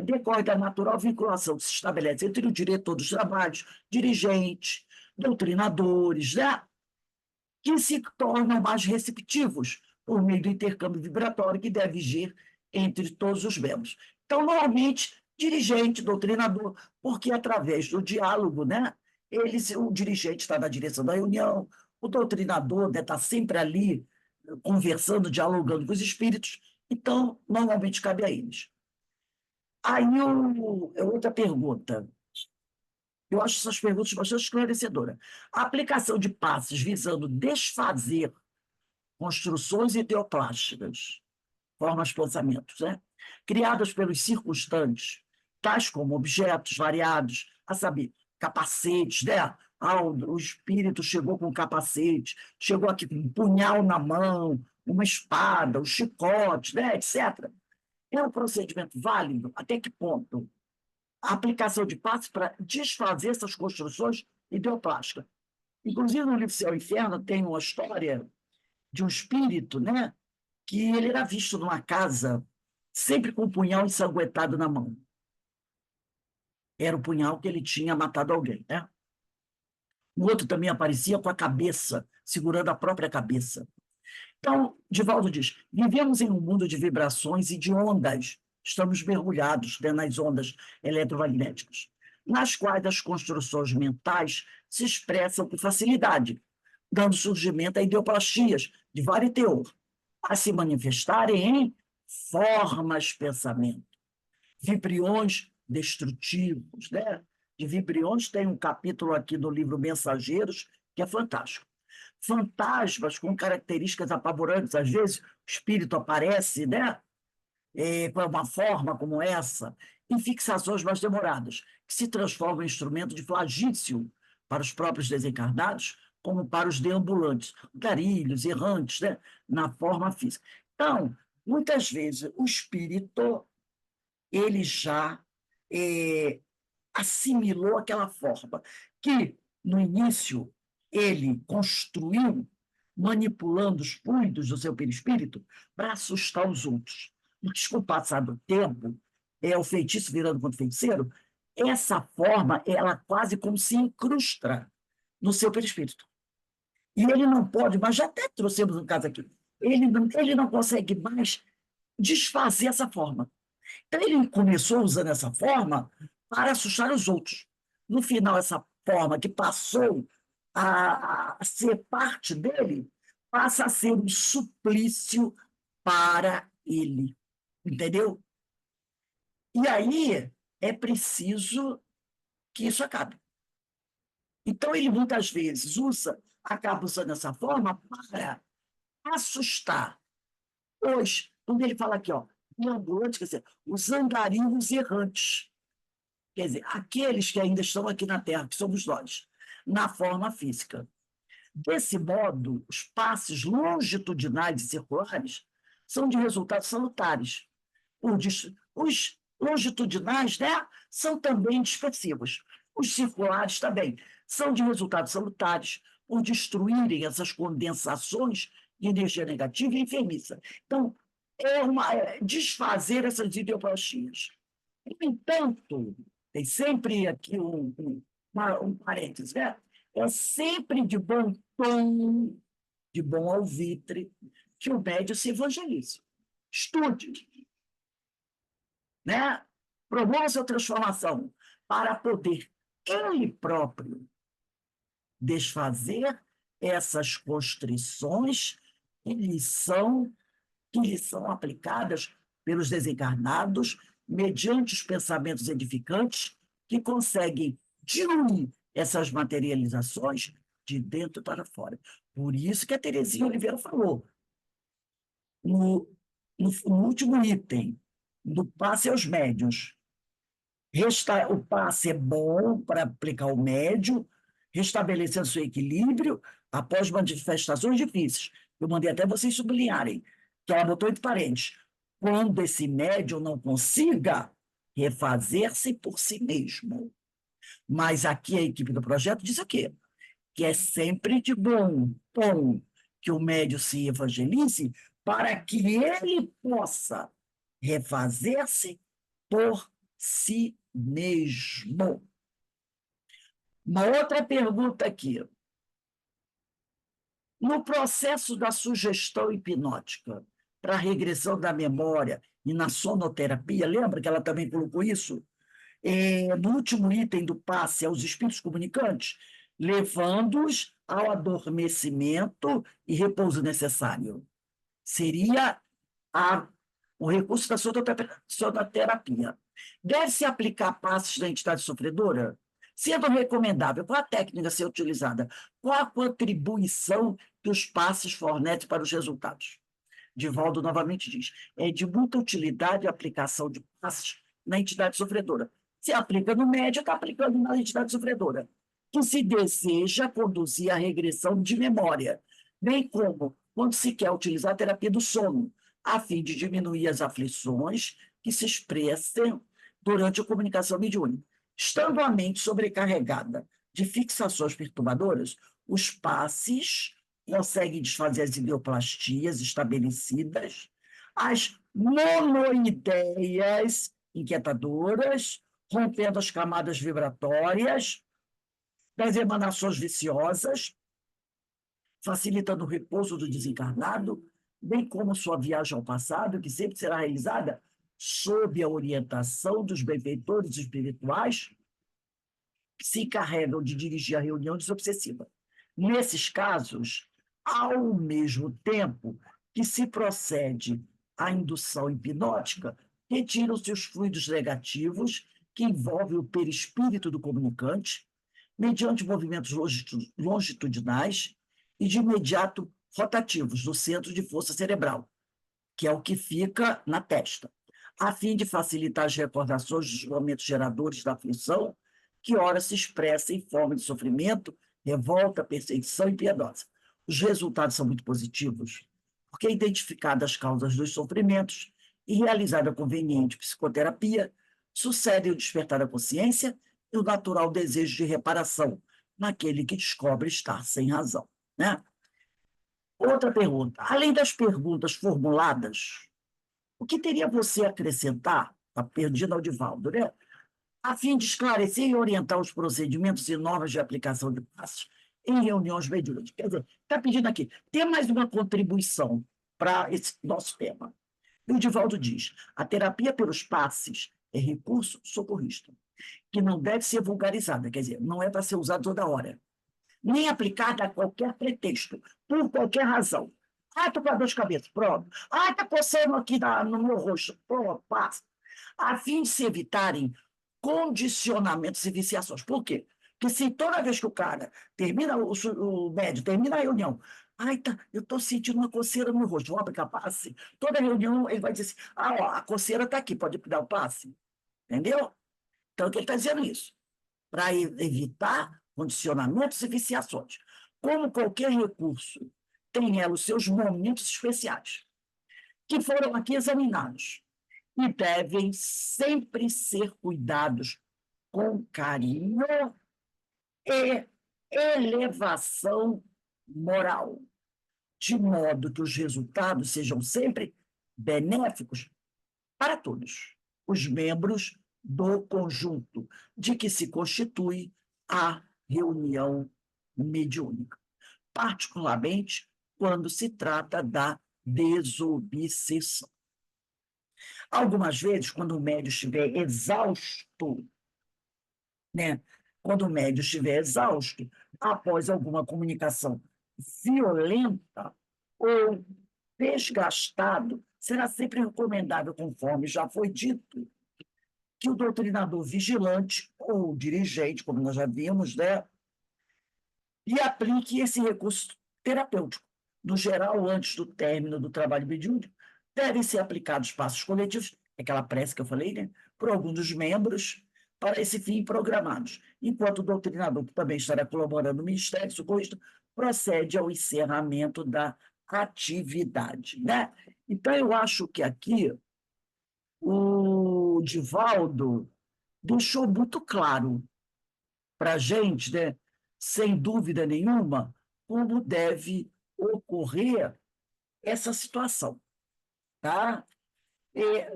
decorre da natural vinculação que se estabelece entre o diretor dos trabalhos, dirigente, doutrinadores, né? Que se tornam mais receptivos por meio do intercâmbio vibratório que deve vigir entre todos os membros. Então, normalmente, dirigente, doutrinador, porque através do diálogo, né, o dirigente está na direção da reunião, o doutrinador está sempre ali, conversando, dialogando com os espíritos, então, normalmente, cabe a eles. Aí, outra pergunta. Eu acho essas perguntas bastante esclarecedoras. A aplicação de passes visando desfazer construções ideoplásticas, formas, pensamentos, né? Criadas pelos circunstantes, tais como objetos variados, a saber, capacetes, né? O espírito chegou com um capacete, chegou aqui com um punhal na mão, uma espada, um chicote, né? etc. É um procedimento válido? Até que ponto? A aplicação de passes para desfazer essas construções ideoplásticas. Inclusive, no livro Céu e Inferno tem uma história de um espírito, né, que ele era visto numa casa sempre com um punhal ensanguentado na mão. Era o punhal que ele tinha matado alguém, né? O outro também aparecia com a cabeça, segurando a própria cabeça. Então, Divaldo diz, vivemos em um mundo de vibrações e de ondas. Estamos mergulhados, né, nas ondas eletromagnéticas, nas quais as construções mentais se expressam com facilidade, dando surgimento a ideoplastias de vário teor, a se manifestarem em formas pensamento, vibriões destrutivos, né? De vibriões tem um capítulo aqui no livro Mensageiros, que é fantástico. Fantasmas com características apavorantes, às vezes o espírito aparece, né? Com uma forma como essa, em fixações mais demoradas, que se transformam em instrumento de flagício para os próprios desencarnados, como para os deambulantes, garilhos, errantes, né, na forma física. Então, muitas vezes, o espírito ele já assimilou aquela forma que, no início, ele construiu, manipulando os fluidos do seu perispírito para assustar os outros. Porque, com o passar do tempo, o feitiço virando contra o feiticeiro, essa forma, ela quase como se incrusta no seu perispírito. E ele não pode, mas já até trouxemos um caso aqui, ele não consegue mais desfazer essa forma. Então, ele começou usando essa forma para assustar os outros. No final, essa forma que passou a ser parte dele, passa a ser um suplício para ele. Entendeu? E aí é preciso que isso acabe. Então, ele muitas vezes acaba usando essa forma para assustar. Hoje, quando ele fala aqui, ó, ambulante, quer dizer, os andarilhos errantes. Quer dizer, aqueles que ainda estão aqui na Terra, que somos nós, na forma física. Desse modo, os passes longitudinais e circulares são de resultados salutares. Os longitudinais, né, são também dispersivos. Os circulares também são de resultados salutares por destruírem essas condensações de energia negativa e enfermiça. Então, desfazer essas ideoplastias. No entanto, tem sempre aqui um parênteses, né? É sempre de bom tom de bom alvitre, que o médium se evangelize. Estude, né? Promova sua transformação para poder ele próprio desfazer essas constrições que lhe são aplicadas pelos desencarnados mediante os pensamentos edificantes que conseguem diluir essas materializações de dentro para fora. Por isso que a Terezinha Oliveira falou, no último item, do passe aos médiuns. O passe é bom para aplicar o médio, restabelecendo seu equilíbrio após manifestações difíceis. Eu mandei até vocês sublinharem, que ela botou entre parênteses. Quando esse médium não consiga refazer-se por si mesmo. Mas aqui a equipe do projeto diz o quê? Que é sempre de bom tom que o médium se evangelize para que ele possa refazer-se por si mesmo. Uma outra pergunta aqui. No processo da sugestão hipnótica para a regressão da memória e na sonoterapia, lembra que ela também colocou isso? No último item do passe aos espíritos comunicantes, levando-os ao adormecimento e repouso necessário. Seria o recurso da sonoterapia. Deve-se aplicar passes na entidade sofredora? Sendo recomendável, qual a técnica a ser utilizada? Qual a contribuição que os passes fornecem para os resultados? Divaldo novamente diz, é de muita utilidade a aplicação de passes na entidade sofredora. Se aplica no médio, está aplicando na entidade sofredora, que se deseja conduzir à regressão de memória, bem como quando se quer utilizar a terapia do sono, a fim de diminuir as aflições que se expressam durante a comunicação mediúnica. Estando a mente sobrecarregada de fixações perturbadoras, os passes conseguem desfazer as ideoplastias estabelecidas, as monoideias inquietadoras, rompendo as camadas vibratórias das emanações viciosas, facilitando o repouso do desencarnado, bem como sua viagem ao passado, que sempre será realizada sob a orientação dos benfeitores espirituais que se encarregam de dirigir a reunião desobsessiva. Nesses casos, ao mesmo tempo que se procede à indução hipnótica, retiram-se os fluidos negativos que envolvem o perispírito do comunicante, mediante movimentos longitudinais e de imediato rotativos no centro de força cerebral, que é o que fica na testa, a fim de facilitar as recordações dos momentos geradores da aflição, que ora se expressa em forma de sofrimento, revolta, perseguição impiedosa. Os resultados são muito positivos, porque identificadas as causas dos sofrimentos e realizada a conveniente psicoterapia, sucedem o despertar da consciência e o natural desejo de reparação naquele que descobre estar sem razão, né? Outra pergunta. Além das perguntas formuladas, o que teria você a acrescentar, a perdida ao Divaldo, né? A fim de esclarecer e orientar os procedimentos e normas de aplicação de passos em reuniões mediúnicas. Quer dizer, está pedindo aqui, tem mais uma contribuição para esse nosso tema. E o Divaldo diz, a terapia pelos passes é recurso socorrista, que não deve ser vulgarizada, quer dizer, não é para ser usada toda hora, nem aplicada a qualquer pretexto, por qualquer razão. Estou com a dor de cabeça, pronto. Está coçando aqui no meu rosto, pronto, passa. A fim de se evitarem condicionamentos e viciações. Por quê? Porque se toda vez que o cara termina, o médico termina a reunião, eu estou sentindo uma coceira no rosto, vou aplicar passe. Toda reunião ele vai dizer assim, a coceira está aqui, pode dar o passe. Entendeu? Então, ele está dizendo isso, para evitar condicionamentos e viciações. Como qualquer recurso tem ela os seus momentos especiais, que foram aqui examinados, e devem sempre ser cuidados com carinho e elevação moral, de modo que os resultados sejam sempre benéficos para todos os membros do conjunto de que se constitui a reunião mediúnica, particularmente quando se trata da desobsessão. Algumas vezes, quando o médium estiver exausto, né? Quando o médium estiver exausto, após alguma comunicação violenta ou desgastado, será sempre recomendável, conforme já foi dito, que o doutrinador vigilante ou dirigente, como nós já vimos, né, e aplique esse recurso terapêutico. No geral, antes do término do trabalho mediúnico, devem ser aplicados passos coletivos, aquela prece que eu falei, né, por algum dos membros, para esse fim programados, enquanto o doutrinador, que também estará colaborando no Ministério Socorrista, procede ao encerramento da atividade. Né? Então, eu acho que aqui o Divaldo deixou muito claro para a gente, né, sem dúvida nenhuma, como deve ocorrer essa situação. Tá?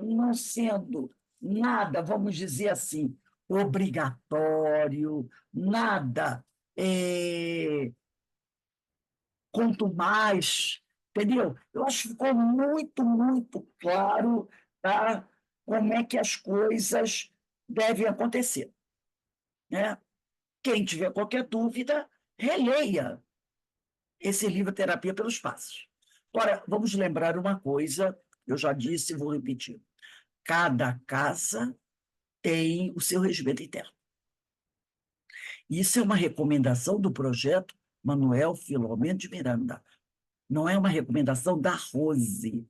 Não sendo nada, vamos dizer assim, obrigatório, nada quanto mais, entendeu? Eu acho que ficou muito, muito claro, tá, como é que as coisas devem acontecer. Né? Quem tiver qualquer dúvida, releia esse livro Terapia pelos Passos. Agora, vamos lembrar uma coisa, eu já disse e vou repetir. Cada casa tem o seu regimento interno. Isso é uma recomendação do projeto Manuel Filomeno de Miranda. Não é uma recomendação da Rose,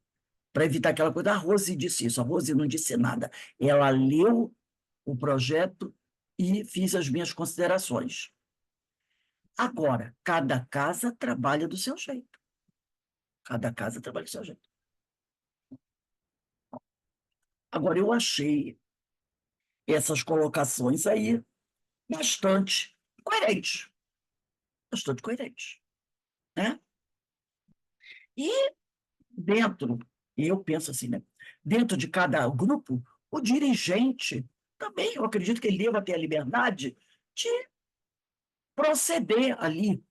para evitar aquela coisa. A Rose disse isso, a Rose não disse nada. Ela leu o projeto e fiz as minhas considerações. Agora, cada casa trabalha do seu jeito. Cada casa trabalha do seu jeito. Agora, eu achei essas colocações aí bastante coerentes. Bastante coerentes. Né? E dentro, eu penso assim, né? Dentro de cada grupo, o dirigente também, eu acredito que ele deva ter a liberdade de proceder ali,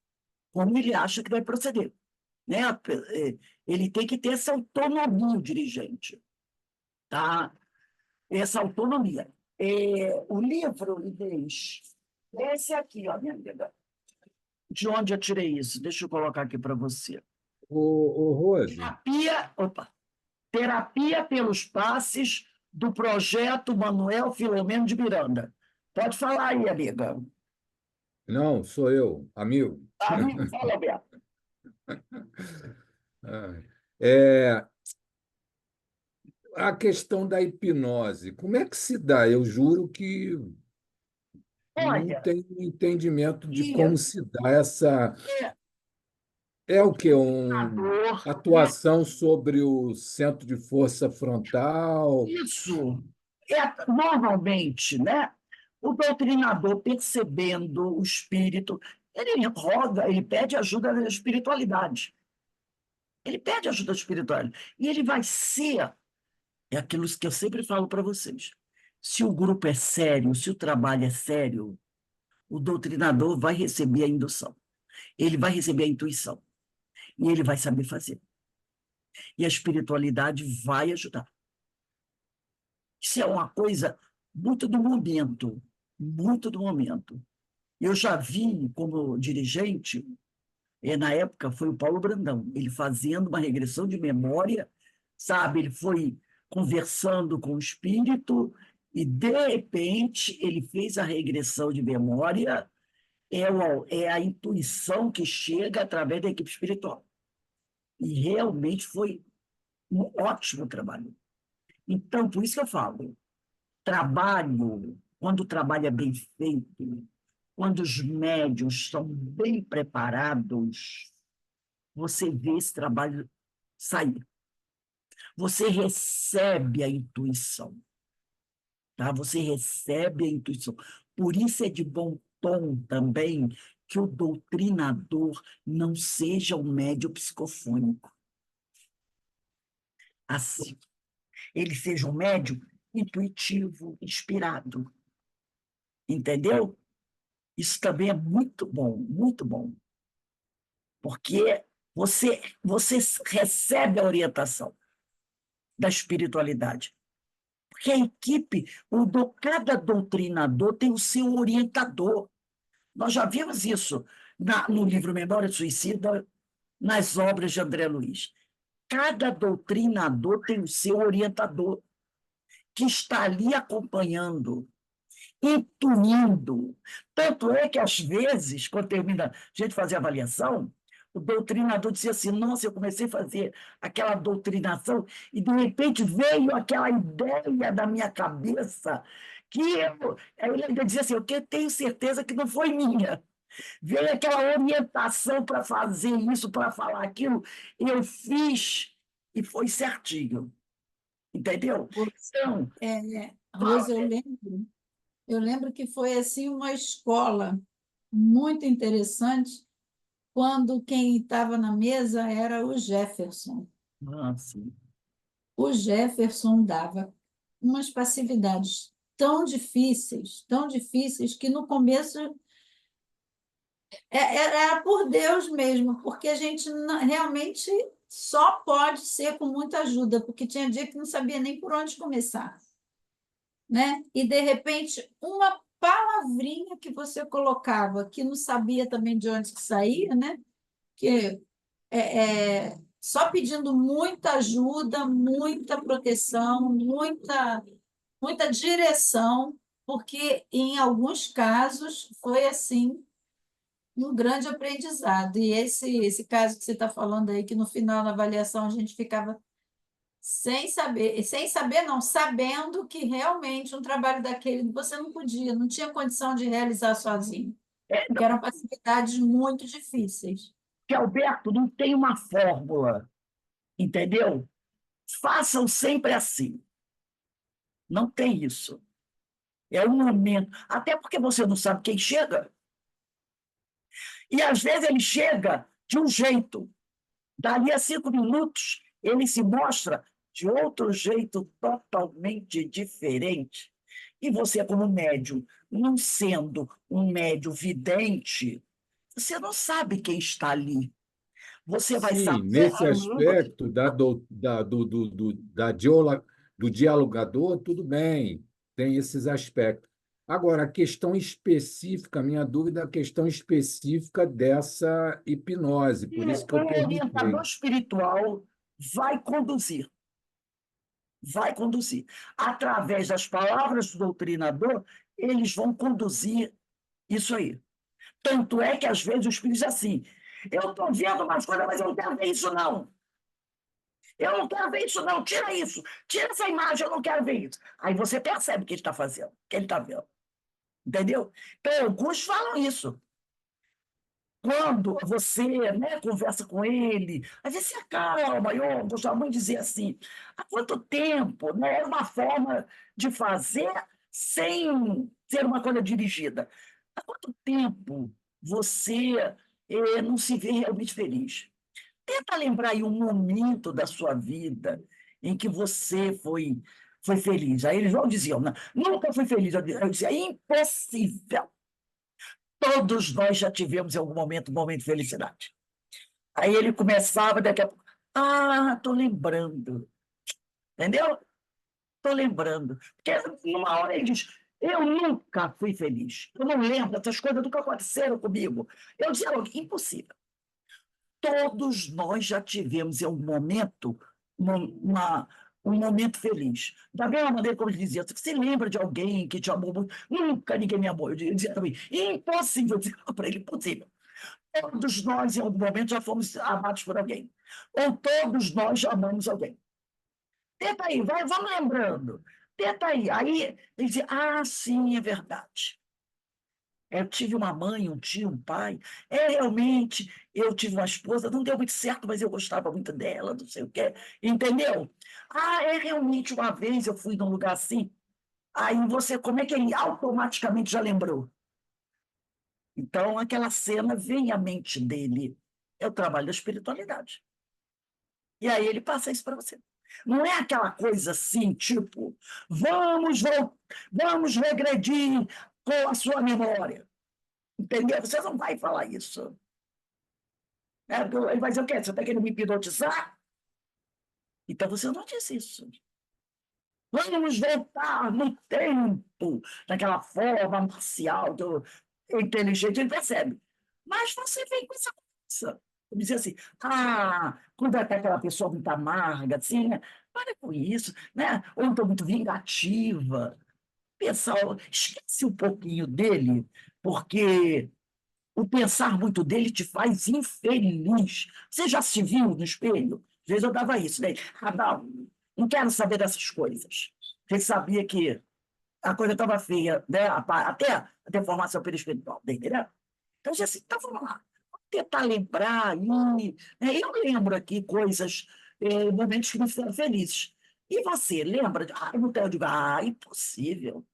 como ele acha que vai proceder. Né? Ele tem que ter essa autonomia, o dirigente. Tá? Essa autonomia. O livro, Inês, esse aqui, ó, minha amiga. De onde eu tirei isso? Deixa eu colocar aqui para você. Rose, Terapia pelos Passes do projeto Manuel Filomeno de Miranda. Pode falar aí, amiga. não, sou eu, amigo. Amigo, fala, Beto. Ah, É, a questão da hipnose, como é que se dá? Eu juro que não Olha, tenho entendimento de e como se dá essa. É o quê? a Uma dor, né? atuação sobre o centro de força frontal? Isso normalmente, né? O doutrinador, percebendo o espírito, ele roga, ele pede ajuda da espiritualidade. Ele pede ajuda espiritual. E ele vai ser, é aquilo que eu sempre falo para vocês. Se o grupo é sério, se o trabalho é sério, o doutrinador vai receber a indução. Ele vai receber a intuição. E ele vai saber fazer. E a espiritualidade vai ajudar. Isso é uma coisa muito do momento. Muito do momento. Eu já vi como dirigente, na época foi o Paulo Brandão, ele fazendo uma regressão de memória, sabe? Ele foi conversando com o espírito e, de repente, ele fez a regressão de memória, é a intuição que chega através da equipe espiritual. E realmente foi um ótimo trabalho. Então, por isso que eu falo, trabalho, quando o trabalho é bem feito, quando os médiuns estão bem preparados, você vê esse trabalho sair. Você recebe a intuição. Tá? Você recebe a intuição. Por isso é de bom tom também que o doutrinador não seja um médium psicofônico. Assim, ele seja um médium intuitivo, inspirado. Entendeu? Isso também é muito bom, porque Você recebe a orientação da espiritualidade. Porque a equipe, cada doutrinador tem o seu orientador. Nós já vimos isso no livro Memória Suicida, nas obras de André Luiz. Cada doutrinador tem o seu orientador, que está ali acompanhando, intuindo. Tanto é que, às vezes, quando termina a gente fazer avaliação, o doutrinador dizia assim, nossa, eu comecei a fazer aquela doutrinação e, de repente, veio aquela ideia da minha cabeça que ele ainda dizia assim, eu tenho certeza que não foi minha. Veio aquela orientação para fazer isso, para falar aquilo, eu fiz e foi certinho. Entendeu? Então, Rose, eu lembro que foi assim uma escola muito interessante quando quem estava na mesa era o Jefferson. sim. O Jefferson dava umas passividades tão difíceis, que no começo era por Deus mesmo, porque a gente realmente só pode ser com muita ajuda, porque tinha dia que não sabia nem por onde começar, né? E, de repente, uma palavrinha que você colocava, que não sabia também de onde que saía, né? Que só pedindo muita ajuda, muita proteção, muita direção, porque, em alguns casos, foi assim um grande aprendizado. E esse caso que você está falando aí, que no final da avaliação a gente ficava sem saber não, sabendo que realmente um trabalho daquele você não podia, não tinha condição de realizar sozinho, porque eram atividades muito difíceis. Que Alberto não tem uma fórmula, entendeu? Façam sempre assim. Não tem isso. É um momento. Até porque você não sabe quem chega. E, às vezes, ele chega de um jeito. Dali a 5 minutos, ele se mostra de outro jeito totalmente diferente. E você, como médium, não sendo um médium vidente, você não sabe quem está ali. Você vai Sim, saber nesse aspecto do dialogador, tudo bem, tem esses aspectos. Agora, a questão específica, a minha dúvida é a questão específica dessa hipnose, por isso que eu o orientador perguntei. espiritual vai conduzir. Vai conduzir. Através das palavras do doutrinador, eles vão conduzir isso aí. Tanto é que, às vezes, o espírito diz assim, eu estou vendo umas coisas, mas eu não quero ver isso, não. Eu não quero ver isso, não. Tira isso. Tira essa imagem, eu não quero ver isso. Aí você percebe o que ele está fazendo, o que ele está vendo. Entendeu? Então, alguns falam isso. Quando você, né, conversa com ele, às vezes se acalma. Eu gostava muito de dizer assim, há quanto tempo, né? É uma forma de fazer sem ser uma coisa dirigida. Há quanto tempo você não se vê realmente feliz? Tenta lembrar aí um momento da sua vida em que você foi feliz. Aí eles vão dizer, nunca fui feliz. Eu dizia, é impossível. Todos nós já tivemos em algum momento um momento de felicidade. Aí ele começava, daqui a pouco, estou lembrando. Entendeu? Estou lembrando. Porque numa hora ele diz, eu nunca fui feliz. Eu não lembro, essas coisas nunca aconteceram comigo. Eu dizia, impossível. Todos nós já tivemos em algum momento um momento feliz. Da mesma maneira como ele dizia, você lembra de alguém que te amou muito? Nunca ninguém me amou. Eu dizia também, impossível. Eu dizia para ele, impossível. Todos nós, em algum momento, já fomos amados por alguém. Ou todos nós já amamos alguém. Tenta aí, vamos lembrando. Tenta aí. Aí ele dizia, sim, é verdade. Eu tive uma mãe, um tio, um pai. Realmente, eu tive uma esposa, não deu muito certo, mas eu gostava muito dela, não sei o quê. Entendeu? Realmente, uma vez eu fui num lugar assim. Aí você, como é que ele automaticamente já lembrou? Então, aquela cena vem à mente dele. É o trabalho da espiritualidade. E aí ele passa isso para você. Não é aquela coisa assim, tipo, vamos regredir com a sua memória. Entendeu? Você não vai falar isso. Ele vai dizer o quê? Você está querendo me hipnotizar? Então você não disse isso. Vamos voltar no tempo, daquela forma marcial, inteligente, ele percebe. Mas você vem com essa coisa. Eu dizia assim, quando é aquela pessoa muito amarga, assim, né? Para com isso, né? Ou então muito vingativa. Pessoal, esquece um pouquinho dele, porque o pensar muito dele te faz infeliz. Você já se viu no espelho? Às vezes eu dava isso, né? Não quero saber dessas coisas. Você sabia que a coisa estava feia, né? Até a deformação perispiritual, entendeu? Então, assim, então vamos lá. Vamos tentar lembrar. Né? Eu lembro aqui coisas, momentos que me fizeram felizes. E você, lembra? Não tenho, eu digo, impossível.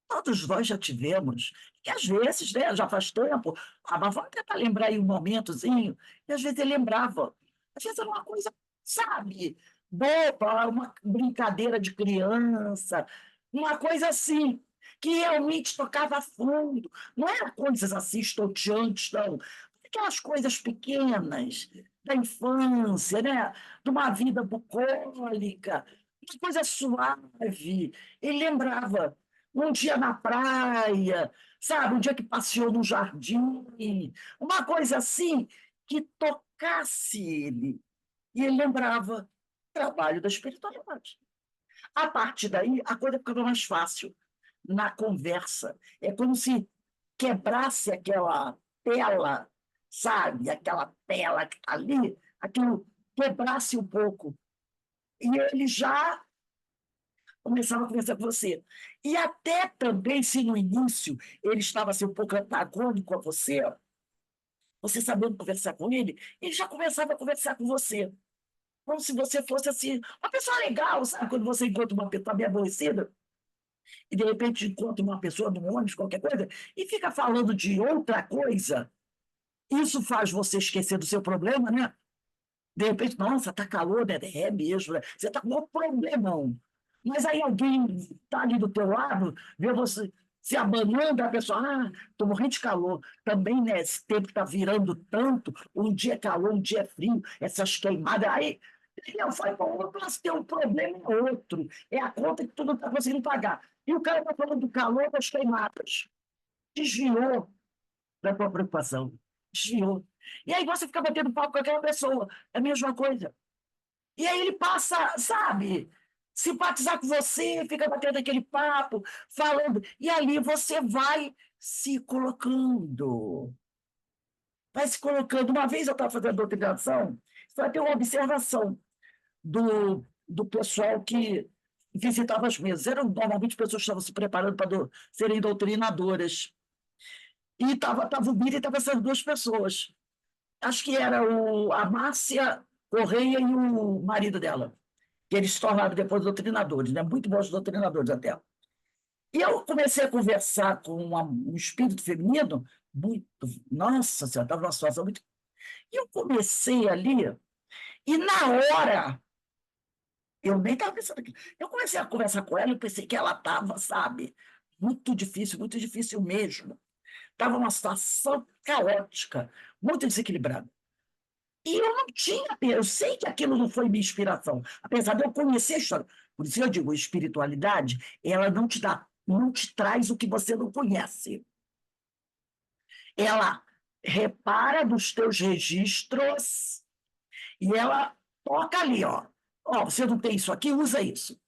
Todos nós já tivemos, que às vezes, né, já faz tempo, mas vamos tentar lembrar aí um momentozinho, e às vezes ele lembrava. Às vezes era uma coisa, sabe, boba, uma brincadeira de criança, uma coisa assim, que realmente tocava fundo. Não eram coisas assim estonteantes, não. Aquelas coisas pequenas da infância, né? De uma vida bucólica, uma coisa suave. Ele lembrava um dia na praia, sabe? Um dia que passeou no jardim, uma coisa assim que tocasse ele. E ele lembrava o trabalho da espiritualidade. A partir daí, a coisa ficava mais fácil na conversa. É como se quebrasse aquela tela, sabe? Aquela tela que está ali, aquilo quebrasse um pouco. E ele já começava a conversar com você. E até também, se no início ele estava assim, um pouco antagônico a você, você sabendo conversar com ele já começava a conversar com você. Como se você fosse assim, uma pessoa legal, sabe? Quando você encontra uma pessoa bem aborrecida, e de repente encontra uma pessoa no ônibus, qualquer coisa, e fica falando de outra coisa, isso faz você esquecer do seu problema, né? De repente, nossa, tá calor, né? É mesmo, né? Você tá com um problemão. Mas aí alguém está ali do teu lado, vê você se abanando, a pessoa, estou morrendo de calor. Também, né, esse tempo está virando tanto, um dia é calor, um dia é frio, essas queimadas. Aí eu falei, bom, nós temos um problema é outro, é a conta que tu não está conseguindo pagar. E o cara está falando do calor das queimadas. Desviou da tua preocupação. Desviou. E aí você fica batendo papo com aquela pessoa, é a mesma coisa. E aí ele passa, sabe, simpatizar com você, fica batendo aquele papo, falando, e ali você vai se colocando. Vai se colocando. Uma vez eu estava fazendo doutrinação, vai ter uma observação do pessoal que visitava as mesas. Eram normalmente pessoas que estavam se preparando para serem doutrinadoras. E estava o Bira e estavam essas duas pessoas. Acho que era a Márcia Correia e o marido dela, que eles se tornaram depois doutrinadores, né? Muito bons doutrinadores até. E eu comecei a conversar com um espírito feminino, muito, nossa senhora, estava numa situação muito. E eu comecei ali, e na hora, eu nem estava pensando aqui, eu comecei a conversar com ela e pensei que ela estava, sabe, muito difícil mesmo. Estava numa situação caótica, muito desequilibrada. E eu não tinha, eu sei que aquilo não foi minha inspiração, apesar de eu conhecer a história. Por isso eu digo, espiritualidade, ela não te traz o que você não conhece. Ela repara nos teus registros e ela toca ali, ó. Ó, você não tem isso aqui, usa isso.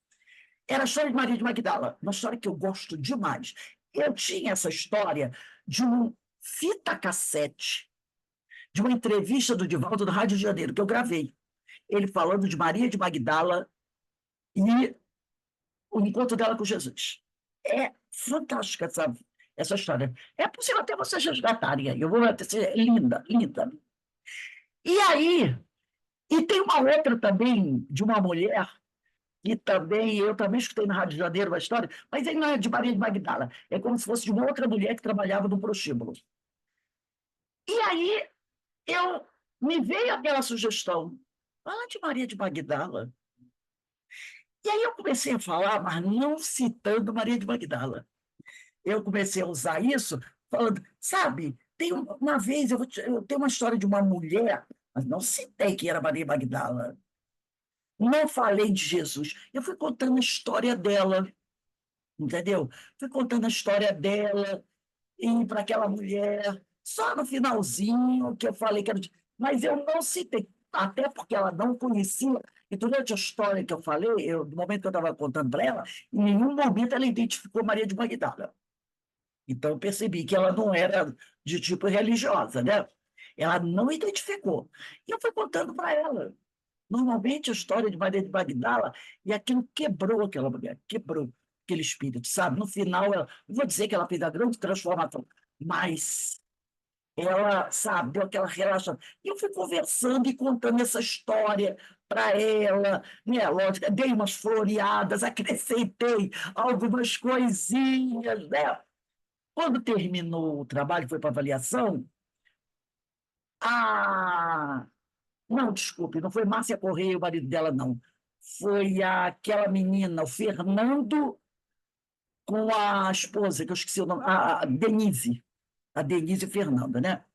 Era a história de Maria de Magdala, uma história que eu gosto demais. Eu tinha essa história de um fita cassete de uma entrevista do Divaldo no Rádio de Janeiro, que eu gravei. Ele falando de Maria de Magdala e o encontro dela com Jesus. É fantástica essa história. É possível até vocês resgatarem aí. Eu vou ser linda, linda. E aí, e tem uma outra também, de uma mulher, que também, eu também escutei no Rádio de Janeiro uma história, mas ele não é de Maria de Magdala, é como se fosse de uma outra mulher que trabalhava no prostíbulo. E aí, me veio aquela sugestão, fala de Maria de Magdala. E aí eu comecei a falar, mas não citando Maria de Magdala. Eu comecei a usar isso, falando, sabe, tem uma vez, eu tenho uma história de uma mulher mas não citei que era Maria Magdala. Não falei de Jesus. Eu fui contando a história dela, entendeu? Fui contando a história dela e para aquela mulher. Só no finalzinho que eu falei que era. Mas eu não citei, até porque ela não conhecia. E durante a história que eu falei, no momento que eu estava contando para ela, em nenhum momento ela identificou Maria de Magdala. Então eu percebi que ela não era de tipo religiosa, né? Ela não identificou. E eu fui contando para ela. Normalmente a história de Maria de Magdala, e aquilo quebrou aquela mulher, quebrou aquele espírito, sabe? No final, não vou dizer que ela fez a grande transformação, mas ela, sabe, deu aquela relação. E eu fui conversando e contando essa história para ela, né? Lógico, dei umas floreadas, acrescentei algumas coisinhas, né? Quando terminou o trabalho, foi para avaliação, a não, desculpe, não foi Márcia Correia, o marido dela, não. Foi aquela menina, o Fernando, com a esposa, que eu esqueci o nome, a Denise. A Denise e o Fernando, né?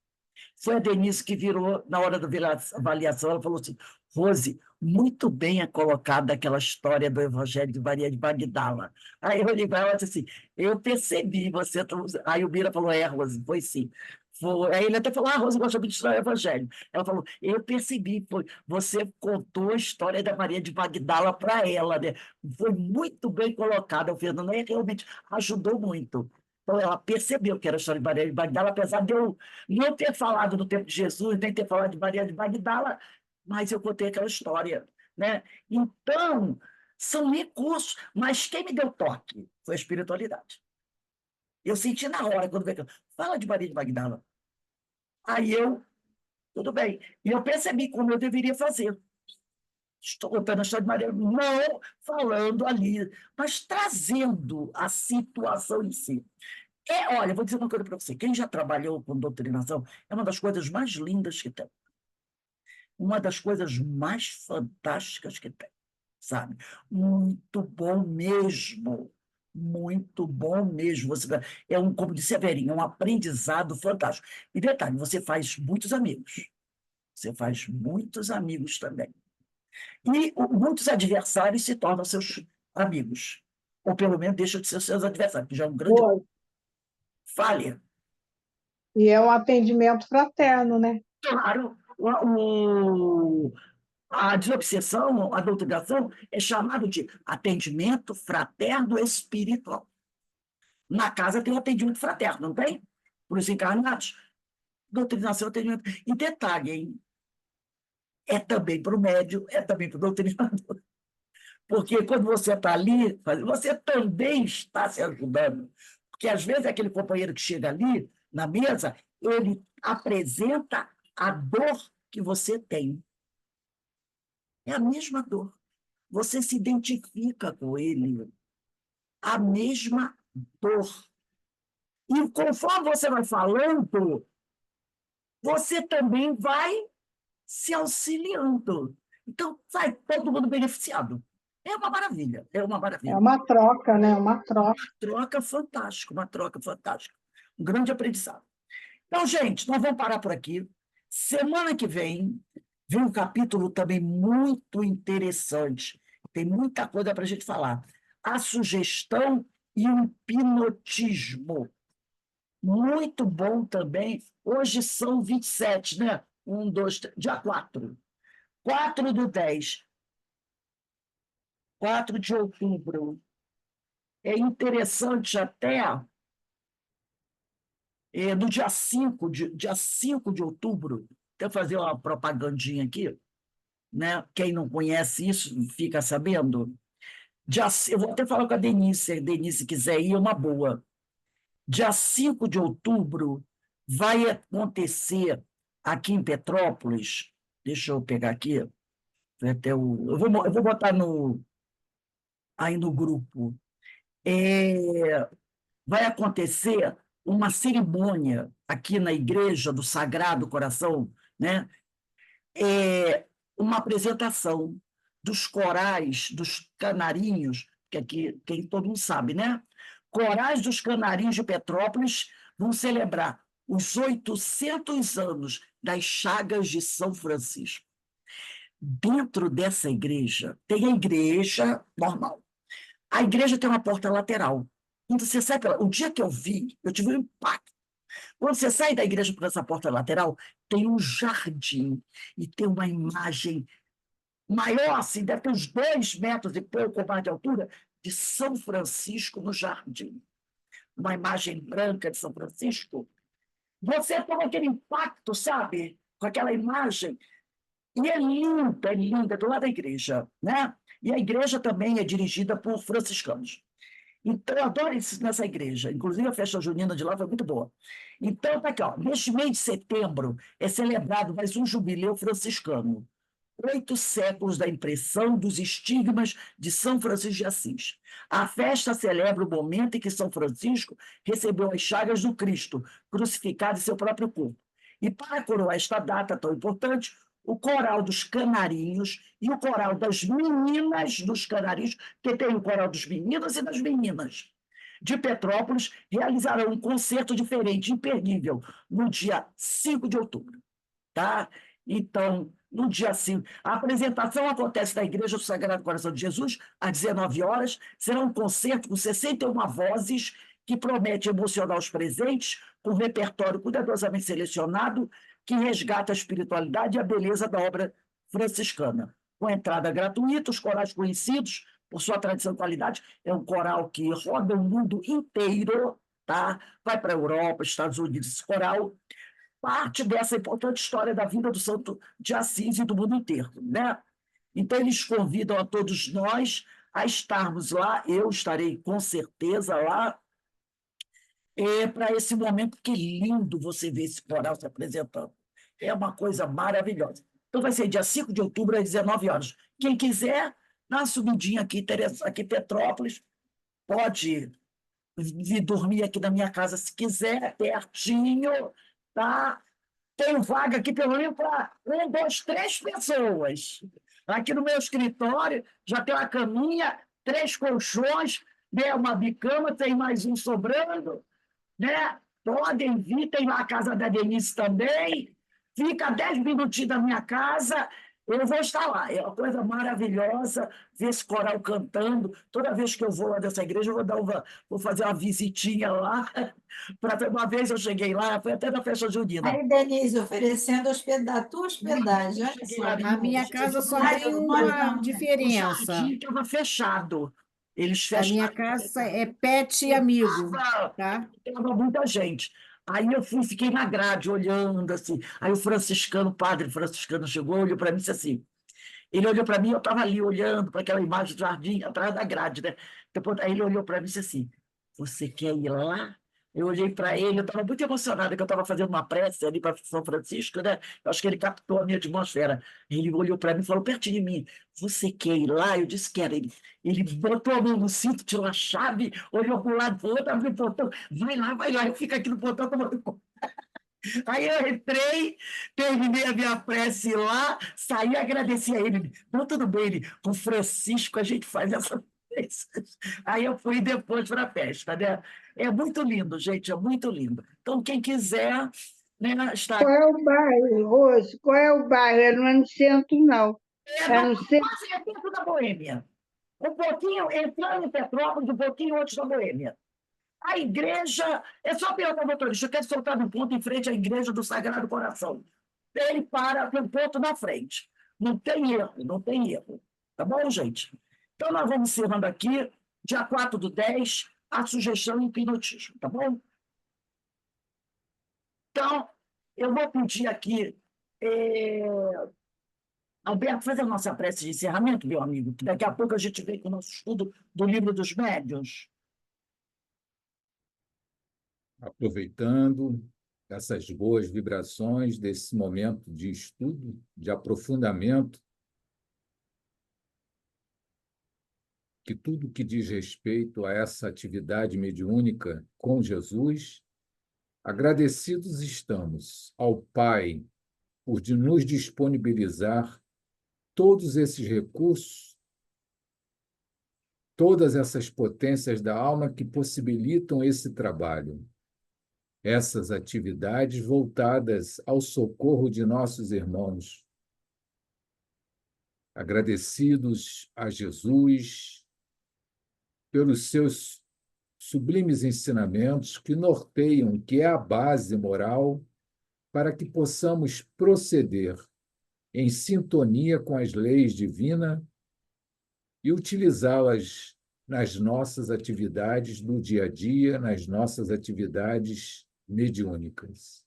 Foi a Denise que virou, na hora da avaliação, ela falou assim: Rose, muito bem é colocada aquela história do Evangelho de Maria de Magdala. Aí eu olhei para ela e disse assim: eu percebi, você. Aí o Bira falou: Rose, foi sim. Foi. Aí ele até falou: Rose gosta muito de história do Evangelho. Ela falou: eu percebi, você contou a história da Maria de Magdala para ela, né? Foi muito bem colocada, o Fernando, e realmente ajudou muito. Então, ela percebeu que era a história de Maria de Magdala, apesar de eu não ter falado do tempo de Jesus, nem ter falado de Maria de Magdala, mas eu contei aquela história, né? Então, são recursos, mas quem me deu toque foi a espiritualidade. Eu senti na hora, quando veio, fala de Maria de Magdala. Aí eu, tudo bem. E eu percebi como eu deveria fazer. Estou contando a história de Maria, não falando ali, mas trazendo a situação em si. Olha, vou dizer uma coisa para você. Quem já trabalhou com doutrinação é uma das coisas mais lindas que tem. Uma das coisas mais fantásticas que tem, sabe? Muito bom mesmo. Muito bom mesmo. Como disse a Verinha, um aprendizado fantástico. E detalhe, você faz muitos amigos. Você faz muitos amigos também. E muitos adversários se tornam seus amigos. Ou pelo menos deixam de ser seus adversários, que já é um grande Boa. falha. E é um atendimento fraterno, né? Claro, a desobsessão, a doutrinação é chamado de atendimento fraterno espiritual. Na casa tem um atendimento fraterno, não tem? Para os encarnados. Doutrinação, atendimento. E detalhe, hein? É também para o médium, é também para o doutrinador. Porque quando você está ali, você também está se ajudando. Porque às vezes é aquele companheiro que chega ali na mesa, ele apresenta a dor que você tem. É a mesma dor. Você se identifica com ele. A mesma dor. E conforme você vai falando, você também vai se auxiliando. Então, sai todo mundo beneficiado. É uma maravilha, é uma É maravilha. uma troca, né? Uma troca. Troca fantástica, uma troca fantástica. Um grande aprendizado. Então, gente, nós vamos parar por aqui. Semana que vem um capítulo também muito interessante. Tem muita coisa para a gente falar. A sugestão e o hipnotismo. Muito bom também. Hoje são 27, né? 1, 2, 3, dia 4. 4/10. 4 de outubro. É interessante até no dia 5 de outubro, até fazer uma propagandinha aqui, né? Quem não conhece isso, fica sabendo. Eu vou até falar com a Denise, se a Denise quiser ir, é uma boa. Dia 5 de outubro vai acontecer aqui em Petrópolis, deixa eu pegar aqui, eu vou botar aí no grupo. Vai acontecer uma cerimônia aqui na Igreja do Sagrado Coração, né? Uma apresentação dos corais dos canarinhos, que aqui todo mundo sabe, né? Corais dos Canarinhos de Petrópolis vão celebrar os 800 anos das chagas de São Francisco. Dentro dessa igreja, tem a igreja normal. A igreja tem uma porta lateral. Quando você sai pela... O dia que eu vi, eu tive um impacto. Quando você sai da igreja por essa porta lateral, tem um jardim e tem uma imagem maior, assim, deve ter uns 2 metros e pouco mais de altura, de São Francisco no jardim. Uma imagem branca de São Francisco. Você tem aquele impacto, sabe? Com aquela imagem. E é linda, do lado da igreja, né? E a igreja também é dirigida por franciscanos. Então, eu adoro isso nessa igreja. Inclusive, a festa junina de lá foi muito boa. Então, tá aqui, ó. Neste mês de setembro é celebrado mais um jubileu franciscano. 8 séculos da impressão dos estigmas de São Francisco de Assis. A festa celebra o momento em que São Francisco recebeu as chagas do Cristo, crucificado em seu próprio corpo. E para coroar esta data tão importante, o coral dos canarinhos e o coral das meninas dos canarinhos, que tem o coral dos meninos e das meninas, de Petrópolis, realizarão um concerto diferente, imperdível, no dia 5 de outubro. Tá? Então, no dia 5, a apresentação acontece na Igreja do Sagrado Coração de Jesus, às 19 horas. Será um concerto com 61 vozes que promete emocionar os presentes, com um repertório cuidadosamente selecionado, que resgata a espiritualidade e a beleza da obra franciscana. Com entrada gratuita, os corais conhecidos por sua tradição e qualidade, é um coral que roda o mundo inteiro, tá? Vai para a Europa, Estados Unidos, esse coral parte dessa importante história da vida do Santo de Assis e do mundo inteiro, né? Então, eles convidam a todos nós a estarmos lá, eu estarei com certeza lá, para esse momento, que lindo você ver esse coral se apresentando. É uma coisa maravilhosa. Então, vai ser dia 5 de outubro, às 19 horas. Quem quiser, dá uma subidinha aqui, aqui em Petrópolis, pode vir dormir aqui na minha casa se quiser, pertinho, tá? Tenho vaga aqui pelo menos para 1, 2, 3 pessoas. Aqui no meu escritório já tem uma caminha, 3 colchões, né? Uma bicama, tem mais um sobrando, né? Podem vir, tem lá a casa da Denise também. Fica 10 minutinhos da minha casa, eu vou estar lá. É uma coisa maravilhosa ver esse coral cantando. Toda vez que eu vou lá dessa igreja, eu vou fazer uma visitinha lá. Uma vez eu cheguei lá, foi até na festa junina. Aí, Denise, oferecendo a tua hospedagem. Olha Cheguei só. lá, A minha casa só Ai, tem eu uma moro- o diferença. jardim estava fechado. Eles A fecharam. minha casa é pet e amigo, tá? Tava muita gente. Aí eu fui, fiquei na grade, olhando assim. Aí o franciscano, o padre franciscano chegou, olhou para mim e disse assim. Ele olhou para mim, eu estava ali olhando para aquela imagem do jardim, atrás da grade, né? Depois, aí ele olhou para mim e disse assim: Você quer ir lá? Eu olhei para ele, eu estava muito emocionada, que eu estava fazendo uma prece ali para São Francisco, né? Eu acho que ele captou a minha atmosfera. Ele olhou para mim e falou perto de mim: Você quer ir lá? Eu disse: Quero. Ele botou a mão no cinto, tirou a chave, olhou para um lado, para o outro, abriu o portão. Vai lá, eu fico aqui no portão tomando conta. Aí eu entrei, terminei a minha prece lá, saí, agradeci a ele. Não, tudo bem, ele, com Francisco a gente faz essa prece. Aí eu fui depois para a festa, né? É muito lindo, gente, é muito lindo. Então, quem quiser, né, está Qual é o bairro, Rose? Qual é o bairro? Não é no centro, não. É no centro. quase é dentro da Boêmia. Um pouquinho, entrando em Petrópolis, um pouquinho antes da Boêmia. A igreja, é só perguntar ao motorista, eu quero soltar no ponto em frente à igreja do Sagrado Coração. Ele para no ponto na frente. Não tem erro, não tem erro. Tá bom, gente? Então, nós vamos encerrando aqui, dia 4/10, a sugestão em hipnotismo, tá bom? Então, eu vou pedir aqui, Alberto, fazer a nossa prece de encerramento, meu amigo, que daqui a pouco a gente vem com o nosso estudo do Livro dos Médiuns. Aproveitando essas boas vibrações desse momento de estudo, de aprofundamento, que tudo que diz respeito a essa atividade mediúnica com Jesus, agradecidos estamos ao Pai por de nos disponibilizar todos esses recursos, todas essas potências da alma que possibilitam esse trabalho. essas atividades voltadas ao socorro de nossos irmãos. Agradecidos a Jesus pelos seus sublimes ensinamentos que norteiam, que é a base moral para que possamos proceder em sintonia com as leis divinas e utilizá-las nas nossas atividades do dia a dia, nas nossas atividades mediúnicas.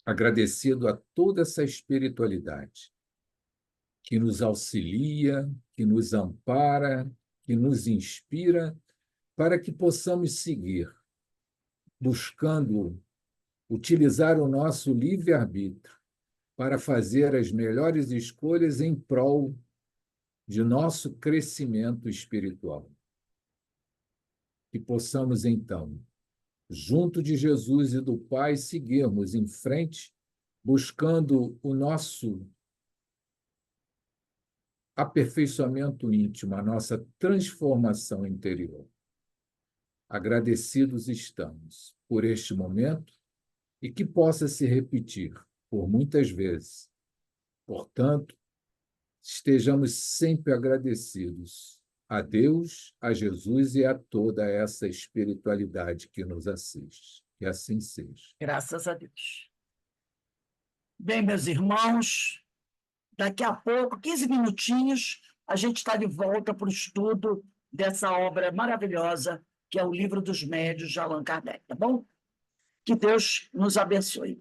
Agradecido a toda essa espiritualidade que nos auxilia, que nos ampara, que nos inspira, para que possamos seguir, buscando utilizar o nosso livre-arbítrio para fazer as melhores escolhas em prol de nosso crescimento espiritual. Que possamos, então, junto de Jesus e do Pai, seguirmos em frente, buscando o nosso aperfeiçoamento íntimo, a nossa transformação interior. Agradecidos estamos por este momento e que possa se repetir por muitas vezes. Portanto, estejamos sempre agradecidos a Deus, a Jesus e a toda essa espiritualidade que nos assiste. Que assim seja. Graças a Deus. Bem, meus irmãos, daqui a pouco, 15 minutinhos, a gente está de volta para o estudo dessa obra maravilhosa, que é o Livro dos Médiuns, de Allan Kardec, tá bom? Que Deus nos abençoe.